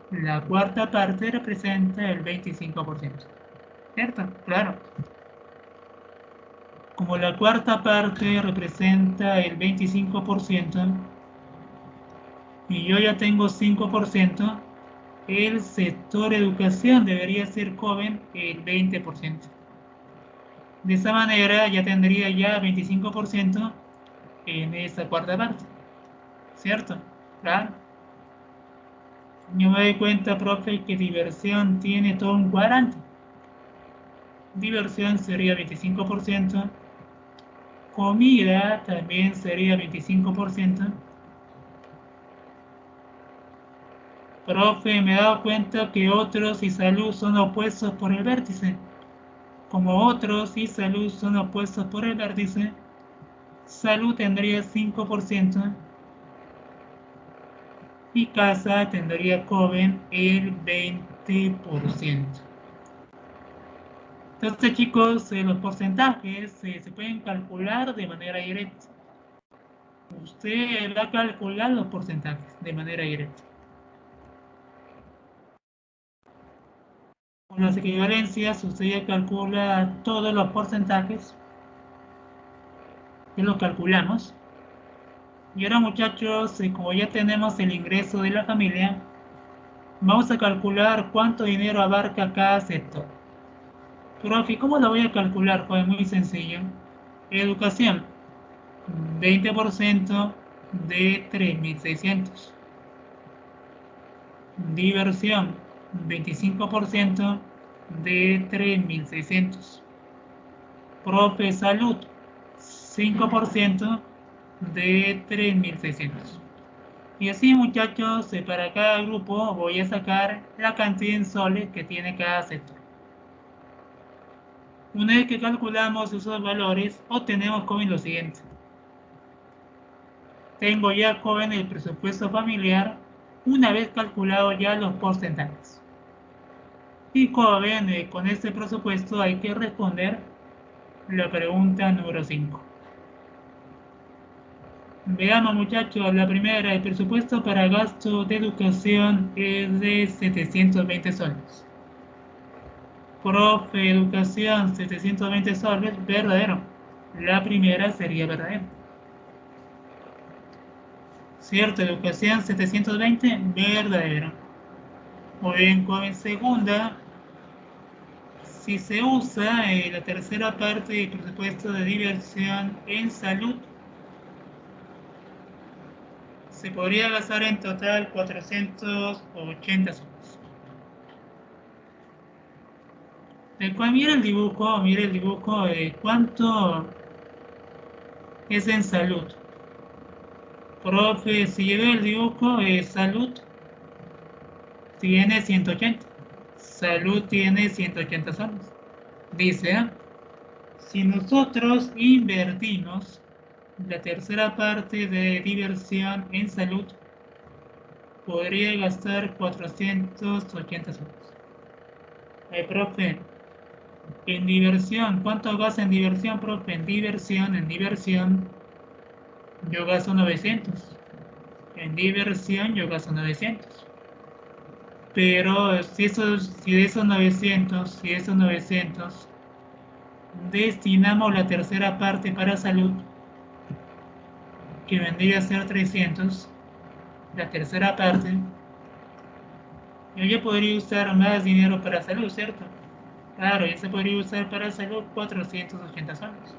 La cuarta parte representa el 25%. ¿Cierto? Claro. Como la cuarta parte representa el 25% y yo ya tengo 5%, el sector educación debería ser joven el 20%. De esa manera ya tendría ya 25% en esa cuarta parte. ¿Cierto? Claro. Yo me doy cuenta, profe, que diversión tiene todo un cuadrante. Diversión sería 25%, comida también sería 25%. Profe, me he dado cuenta que otros y salud son opuestos por el vértice. Como otros y salud son opuestos por el vértice, salud tendría 5% y casa tendría joven el 20%. Entonces, chicos, los porcentajes se pueden calcular de manera directa. Usted va a calcular los porcentajes de manera directa. Con las equivalencias, usted ya calcula todos los porcentajes, que los calculamos. Y ahora, muchachos, como ya tenemos el ingreso de la familia, vamos a calcular cuánto dinero abarca cada sector. Profe, ¿cómo lo voy a calcular? Pues muy sencillo. Educación, 20% de 3.600. Diversión, 25% de 3.600. Profe, salud, 5% de 3.600. Y así, muchachos, para cada grupo voy a sacar la cantidad en soles que tiene cada sector. Una vez que calculamos esos valores, obtenemos como lo siguiente. Tengo ya joven el presupuesto familiar una vez calculado ya los porcentajes. Y joven, con este presupuesto hay que responder la pregunta número 5. Veamos, muchachos, la primera, el presupuesto para gasto de educación es de 720 soles. Profe, educación, 720 soles, verdadero. La primera sería verdadera. Cierto, educación, 720, verdadero. Muy bien, joven, segunda, si se usa la tercera parte del presupuesto de diversión en salud, se podría gastar en total 480 soles. El cual mira el dibujo de cuánto es en salud. Profe, si yo veo el dibujo, salud tiene 180. Salud tiene 180 soles. Dice, si nosotros invertimos la tercera parte de diversión en salud podría gastar 480 soles. Profe, en diversión, ¿cuánto gasta en diversión, profe? En diversión, yo gasto 900. En diversión, yo gasto 900. Pero si de esos 900 destinamos la tercera parte para salud, que vendría a ser 300, la tercera parte, yo ya podría usar más dinero para salud, ¿cierto? Claro, ya se podría usar para salud 480 soles.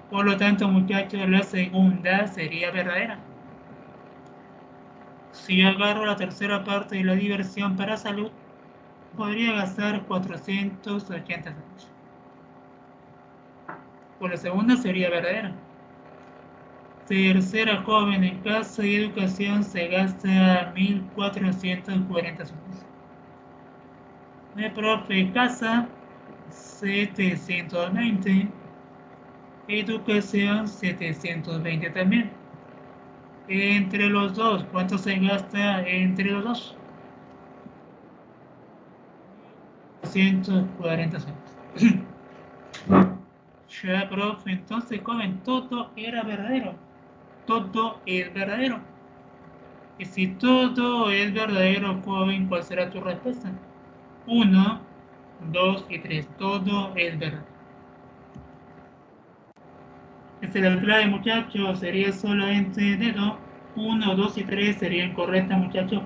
Por lo tanto, muchachos, la segunda sería verdadera. Si yo agarro la tercera parte de la diversión para salud, podría gastar 480 soles. Por la segunda sería verdadera. Tercera, joven, en casa y educación se gasta 1.440 soles. Profe, casa 720, educación 720 también. Entre los dos, ¿cuánto se gasta entre los dos? 140 soles. Ya, profe, entonces, joven, todo era verdadero. Todo es verdadero. Y si todo es verdadero, joven, ¿cuál será tu respuesta? 1, 2 y 3. Todo es verdadero. Esta es la clave, muchachos. Sería solamente dedo. 1, 2 y 3 serían correctas, muchachos,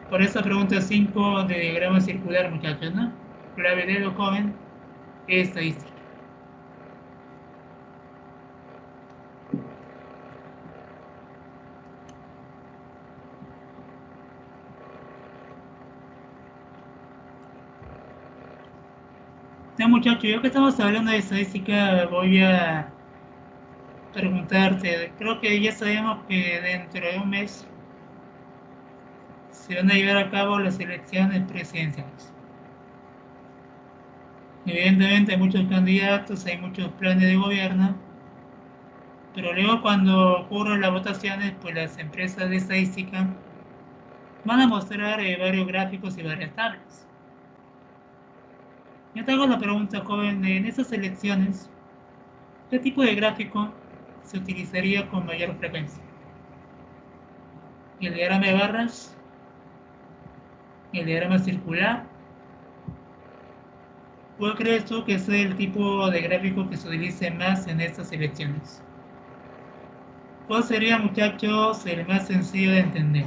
por esa pregunta 5 de diagrama circular, muchachos, ¿no? Clave dedo, joven, estadística. Ya, muchachos, ya que estamos hablando de estadística, voy a preguntarte. Creo que ya sabemos que dentro de un mes se van a llevar a cabo las elecciones presidenciales. Evidentemente hay muchos candidatos, hay muchos planes de gobierno, pero luego cuando ocurren las votaciones, pues las empresas de estadística van a mostrar varios gráficos y varias tablas. Yo te hago la pregunta, joven, en esas elecciones, ¿qué tipo de gráfico se utilizaría con mayor frecuencia? ¿El diagrama de barras? ¿El diagrama circular? ¿Cuál crees tú que es el tipo de gráfico que se utilice más en estas elecciones? ¿Cuál sería, muchachos, el más sencillo de entender?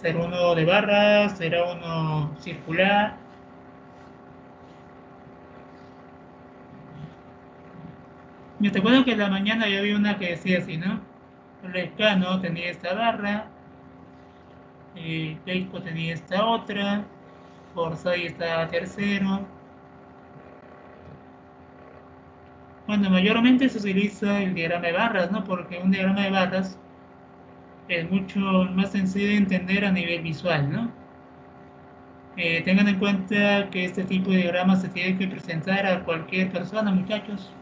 ¿Será uno de barras? ¿Será uno circular? Yo te acuerdo que en la mañana yo vi una que decía así, ¿no? Lescano tenía esta barra, Keiko tenía esta otra, Forsyth está tercero. Bueno, mayormente se utiliza el diagrama de barras, ¿no? Porque un diagrama de barras es mucho más sencillo de entender a nivel visual, ¿no? Tengan en cuenta que este tipo de diagrama se tiene que presentar a cualquier persona, muchachos.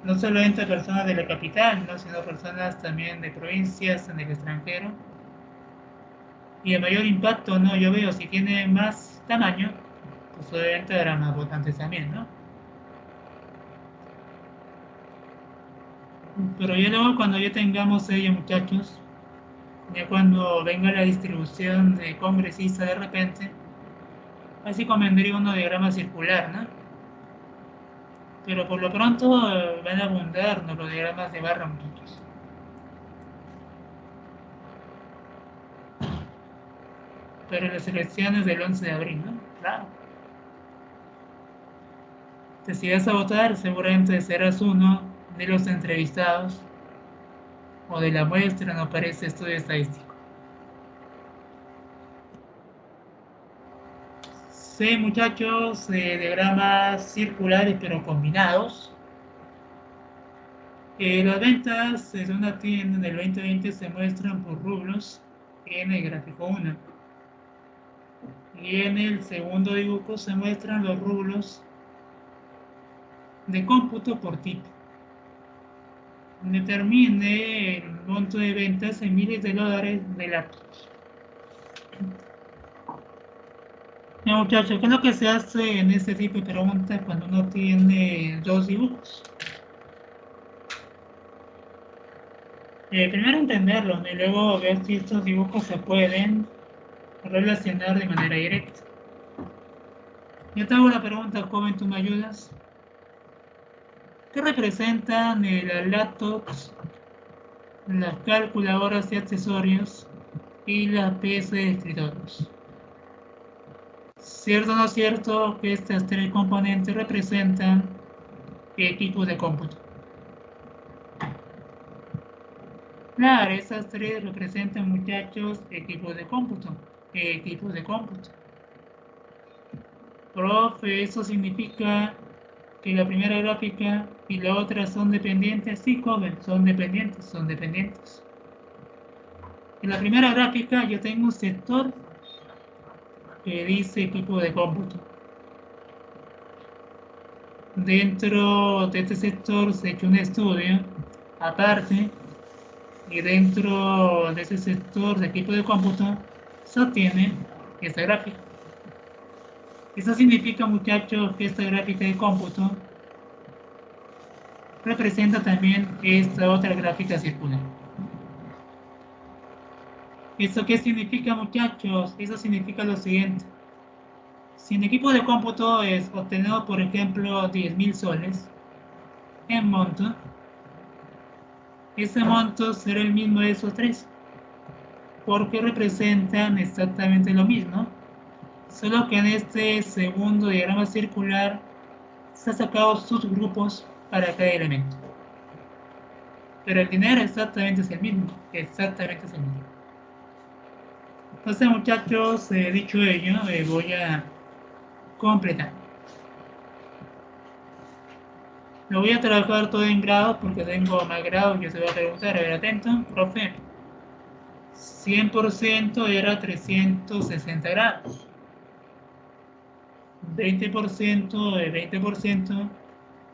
No solamente a personas de la capital, ¿no? Sino personas también de provincias, en el extranjero. Y el mayor impacto, ¿no? Yo veo, si tiene más tamaño, pues obviamente habrá más votantes también, ¿no? Pero ya luego cuando ya tengamos ello, muchachos, ya cuando venga la distribución de congresistas de repente, así convendría uno diagrama circular, ¿no? Pero por lo pronto van a abundar, ¿no? Los diagramas de barra, muchachos. Pero las elecciones del 11 de abril, ¿no? Claro. Entonces, si vas a votar, seguramente serás uno de los entrevistados o de la muestra, no parece estudio estadístico. Sí, muchachos, diagramas circulares pero combinados. Las ventas de una tienda en el 2020 se muestran por rublos en el gráfico 1. Y en el segundo dibujo se muestran los rublos de cómputo por tipo. Determine el monto de ventas en miles de dólares de laptops. Muchachos, ¿qué es lo que se hace en este tipo de preguntas cuando uno tiene dos dibujos? Primero entenderlo y luego ver si estos dibujos se pueden relacionar de manera directa. Yo te hago la pregunta, joven, ¿tú me ayudas? ¿Qué representan las laptops, las calculadoras y accesorios y las PC de escritorios? ¿Cierto o no cierto que estas tres componentes representan equipos de cómputo? Claro, esas tres representan, muchachos, equipos de cómputo. Equipos de cómputo. Profe, eso significa que la primera gráfica y la otra son dependientes. Sí, joven, son dependientes, son dependientes. En la primera gráfica yo tengo un sector que dice equipo de cómputo. Dentro de este sector se ha hecho un estudio aparte y dentro de ese sector de equipo de cómputo se obtiene esta gráfica. Eso significa, muchachos, que esta gráfica de cómputo representa también esta otra gráfica circular. ¿Eso qué significa, muchachos? Eso significa lo siguiente. Si un equipo de cómputo es obtenido, por ejemplo, 10.000 soles en monto, ese monto será el mismo de esos tres, porque representan exactamente lo mismo, solo que en este segundo diagrama circular se han sacado subgrupos para cada elemento. Pero el dinero exactamente es el mismo, exactamente es el mismo. Entonces, muchachos, dicho ello, voy a completar. Lo voy a trabajar todo en grados porque tengo más grados que se va a preguntar. A ver, atento, profe. 100% era 360 grados. 20% de 20%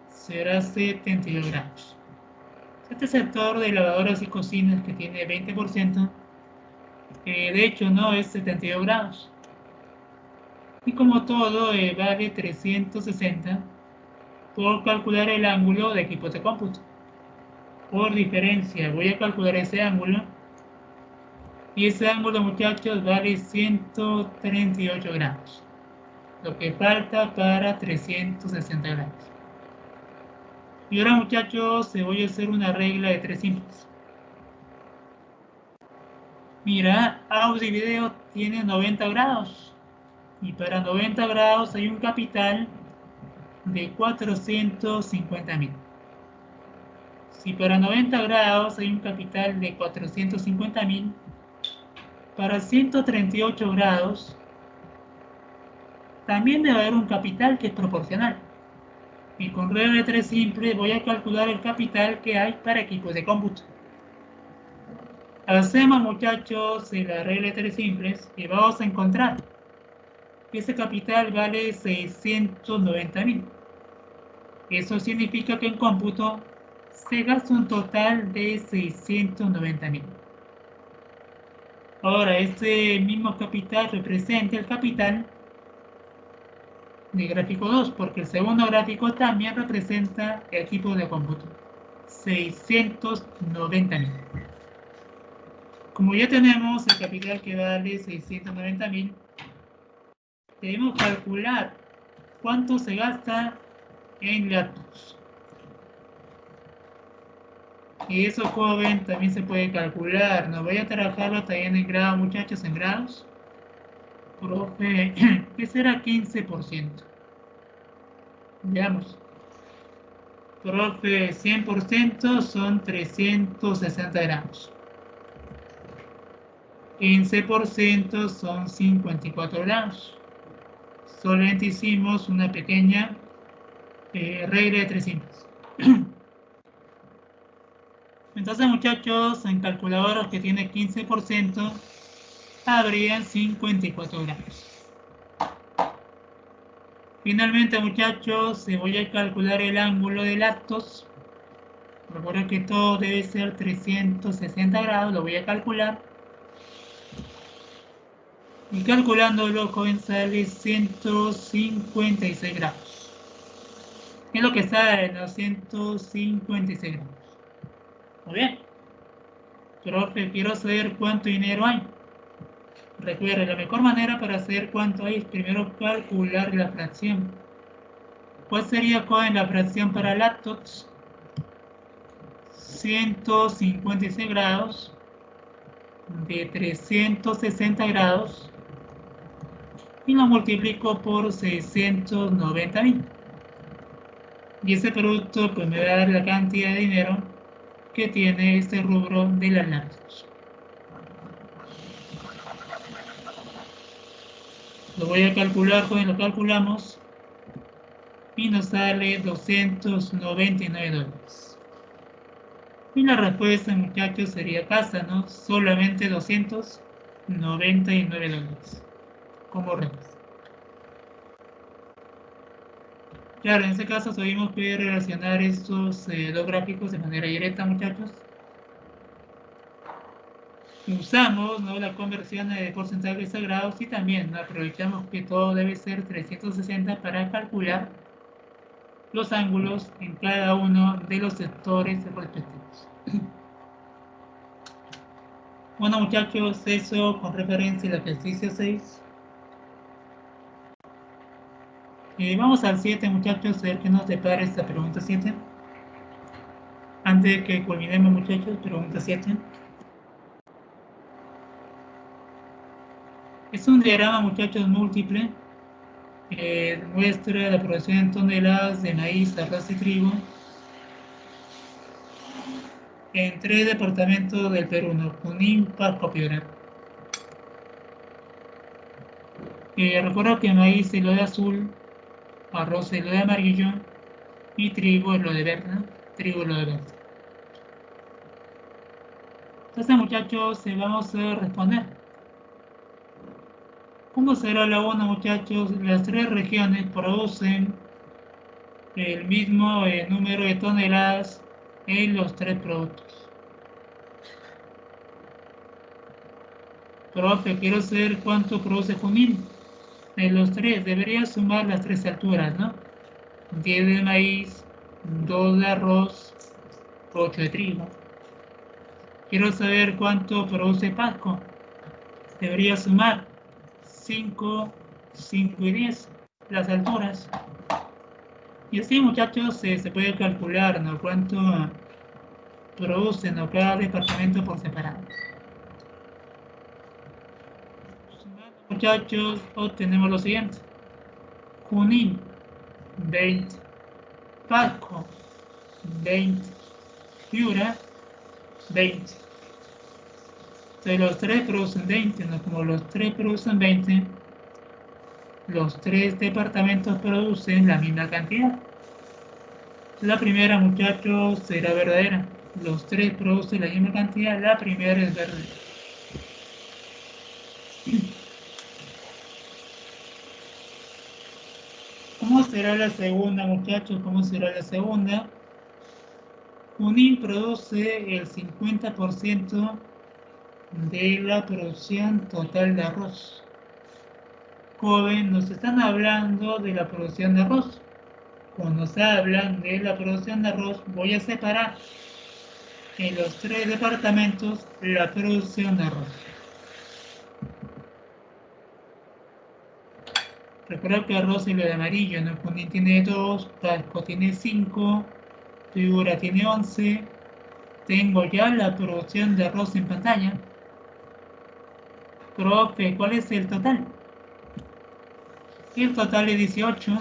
será 72 grados. Este sector de lavadoras y cocinas que tiene 20%, de hecho no es 72 grados. Y como todo, vale 360 por calcular el ángulo de equipos de cómputo. Por diferencia, voy a calcular ese ángulo. Y ese ángulo, muchachos, vale 138 grados. Lo que falta para 360 grados. Y ahora, muchachos, voy a hacer una regla de tres simples. Mira, audio y video tiene 90 grados. Y para 90 grados hay un capital de 450.000. Si para 90 grados hay un capital de 450.000, para 138 grados también debe haber un capital que es proporcional. Y con regla de tres simple voy a calcular el capital que hay para equipos de cómputo. Hacemos, muchachos, la regla de tres simples y vamos a encontrar que ese capital vale 690.000. Eso significa que en cómputo se gasta un total de 690.000. Ahora, este mismo capital representa el capital de gráfico 2, porque el segundo gráfico también representa el equipo de cómputo. 690.000. Como ya tenemos el capital que vale 690.000, debemos calcular cuánto se gasta en laptops. Y eso, joven, también se puede calcular. No voy a trabajarlo también en grados, muchachos, en grados. Profe, ¿qué será 15%? Veamos. Profe, 100% son 360 gramos. 15% son 54 gramos. Solamente hicimos una pequeña regla de tres simples. Entonces, muchachos, en calculadoras que tiene 15%, habrían 54 gramos. Finalmente, muchachos, se voy a calcular el ángulo de lactos. Recuerden que todo debe ser 360 grados, lo voy a calcular. Y calculándolo, joven, sale 156 grados. ¿Qué es lo que sale en los 156 grados? Muy bien. Profe, quiero saber cuánto dinero hay. Recuerde, la mejor manera para saber cuánto hay es primero calcular la fracción. ¿Cuál sería, joven, la fracción para lactos? 156 grados de 360 grados y lo multiplico por 690.000. Y ese producto pues me va a dar la cantidad de dinero que tiene este rubro de las lactos. Lo voy a calcular, joven, lo calculamos y nos sale $299. Y la respuesta, muchachos, sería casa, ¿no? Solamente $299 como respuesta. Claro, en este caso tuvimos que relacionar estos dos gráficos de manera directa, muchachos. Usamos, ¿no?, la conversión de porcentajes a grados y también, ¿no?, aprovechamos que todo debe ser 360 para calcular los ángulos en cada uno de los sectores respectivos. Bueno, muchachos, eso con referencia al ejercicio 6. Vamos al 7, muchachos, a ver qué nos depara esta pregunta 7. Antes de que culminemos, muchachos, pregunta 7. Es un diagrama, muchachos, múltiple. Muestra la producción en toneladas de maíz, arroz y trigo en 3 departamentos del Perú, ¿no? Junín, Pasco, Piura. Recuerdo que maíz es lo de azul, arroz es lo de amarillo y trigo es lo de verde, ¿no? Trigo es lo de verde. Entonces, muchachos, vamos a responder. ¿Cómo será la ONU, muchachos? Las 3 regiones producen el mismo número de toneladas en los 3 productos. Profe, quiero saber cuánto produce Junín. En los 3, debería sumar las 3 alturas, ¿no? 10 de maíz, 2 de arroz, 8 de trigo. Quiero saber cuánto produce Pasco. Debería sumar 5, 5 y 10, las alturas. Y así, muchachos, se puede calcular, ¿no?, cuánto producen, ¿no?, cada departamento por separado. Sumando, muchachos, obtenemos lo siguiente. Junín, 20. Pasco, 20. Piura, 20. Entonces los 3 producen 20, ¿no? Como los 3 producen 20, los 3 departamentos producen la misma cantidad. La primera, muchachos, será verdadera. Los 3 producen la misma cantidad, la primera es verdadera. ¿Cómo será la segunda, muchachos? ¿Cómo será la segunda? Junín produce el 50% de la producción total de arroz. Joven, nos están hablando de la producción de arroz. Cuando se hablan de la producción de arroz, voy a separar en los 3 departamentos la producción de arroz. Recuerda que arroz es lo de amarillo, ¿no? Junín tiene 2, Pasco tiene 5, Piura tiene 11. Tengo ya la producción de arroz en pantalla. Profe, ¿cuál es el total? El total es 18.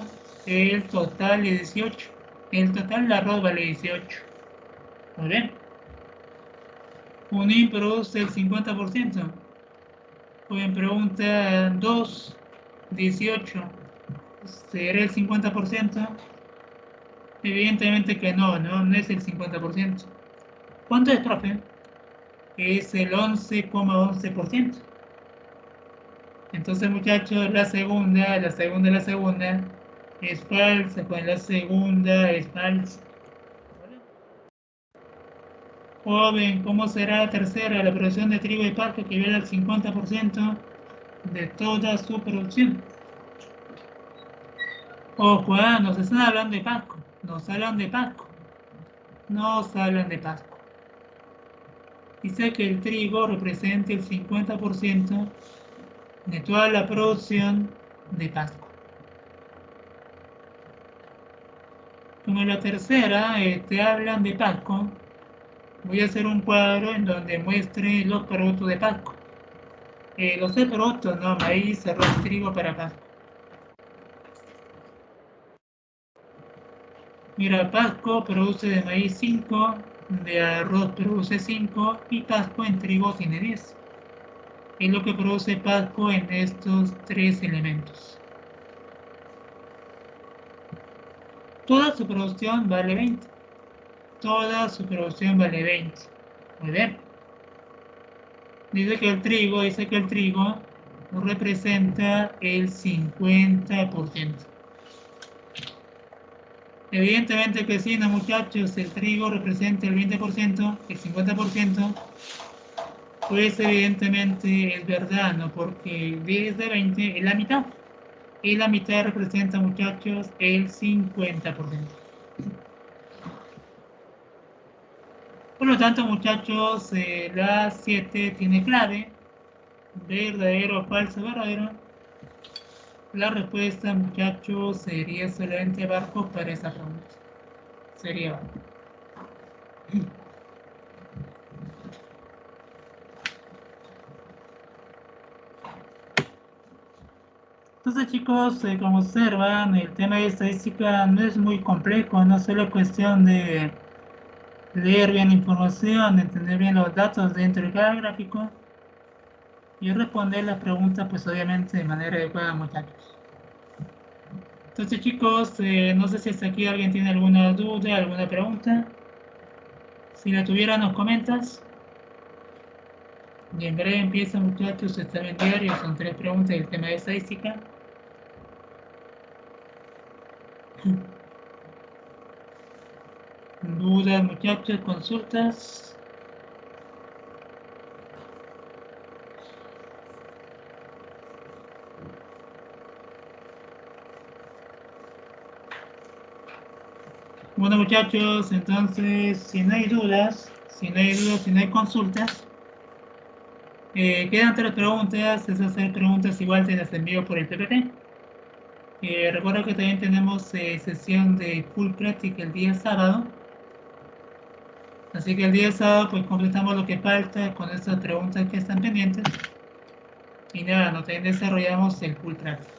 El total es 18. El total de arroz vale 18. Muy bien. Junín produce el 50%. Joven, pregunta 2, 18. ¿Será el 50%? Evidentemente que no, no es el 50%. ¿Cuánto es, profe? Es el 11,11%. Entonces, muchachos, la segunda es falsa, pues la segunda es falsa. Joven, ¿cómo será la tercera? La producción de trigo y pasto equivale al 50% de toda su producción. Ojo, nos están hablando de Pasco, nos hablan de Pasco, nos hablan de Pasco. Dice que el trigo representa el 50% de toda la producción de Pasco. Como la tercera te hablan de Pasco, voy a hacer un cuadro en donde muestre los productos de Pasco. Los productos, ¿no? Maíz, arroz, trigo para Pasco. Mira, Pasco produce de maíz 5, de arroz produce 5 y Pasco en trigo tiene 10. Es lo que produce Pasco en estos tres elementos. Toda su producción vale 20. Toda su producción vale 20. Muy bien. Dice que el trigo representa el 50%. Evidentemente que sí, no, muchachos, el trigo representa el 20%, el 50%, pues evidentemente es verdad, ¿no? Porque 10 de 20 es la mitad. Y la mitad representa, muchachos, el 50%. Por lo tanto, muchachos, la 7 tiene clave, verdadero o falso, verdadero. La respuesta, muchachos, sería solamente barco para esa pregunta. Sería barco. Entonces, chicos, como observan, el tema de estadística no es muy complejo, no es solo cuestión de leer bien la información, entender bien los datos dentro de cada gráfico y responder las preguntas, pues obviamente de manera adecuada, muchachos. Entonces, chicos, no sé si hasta aquí alguien tiene alguna duda, alguna pregunta. Si la tuviera, nos comentas. Y en breve empieza, muchachos, está en diario, son 3 preguntas del tema de estadística. Dudas, muchachos, consultas. Bueno, muchachos, entonces, si no hay dudas, si no hay consultas, quedan 3 preguntas. Esas 3 preguntas igual te las envío por el PPT. Recuerdo que también tenemos sesión de full práctica el día sábado. Así que el día sábado pues completamos lo que falta con estas preguntas que están pendientes. Y nada, nos desarrollamos el full práctica.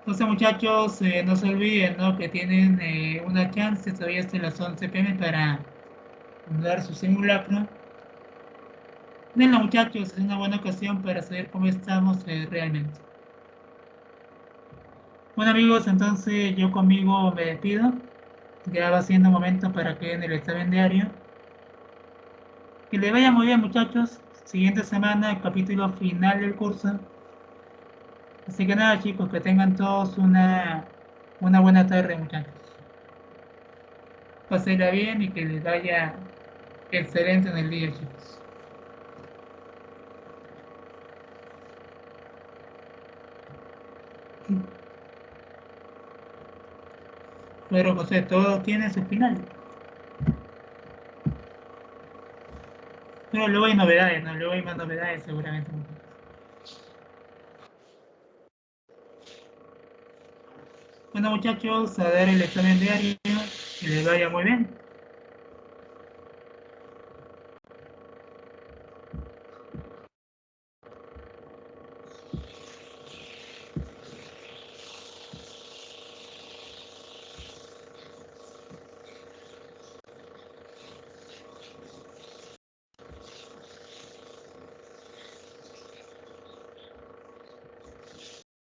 Entonces, muchachos, no se olviden, ¿no?, que tienen una chance todavía hasta las 11 p.m. para dar su simulacro. Denlo, muchachos, es una buena ocasión para saber cómo estamos realmente. Bueno, amigos, entonces yo conmigo me despido. Ya va siendo momento para que den el examen diario. Que les vaya muy bien, muchachos. Siguiente semana, capítulo final del curso. Así que nada, chicos, que tengan todos una buena tarde, muchachos. Pásenla bien y que les vaya excelente en el día, chicos. Pero José, todo tiene su final. Pero luego hay novedades, ¿no? Luego hay más novedades seguramente. Bueno, muchachos, a dar el examen diario. Que les vaya muy bien.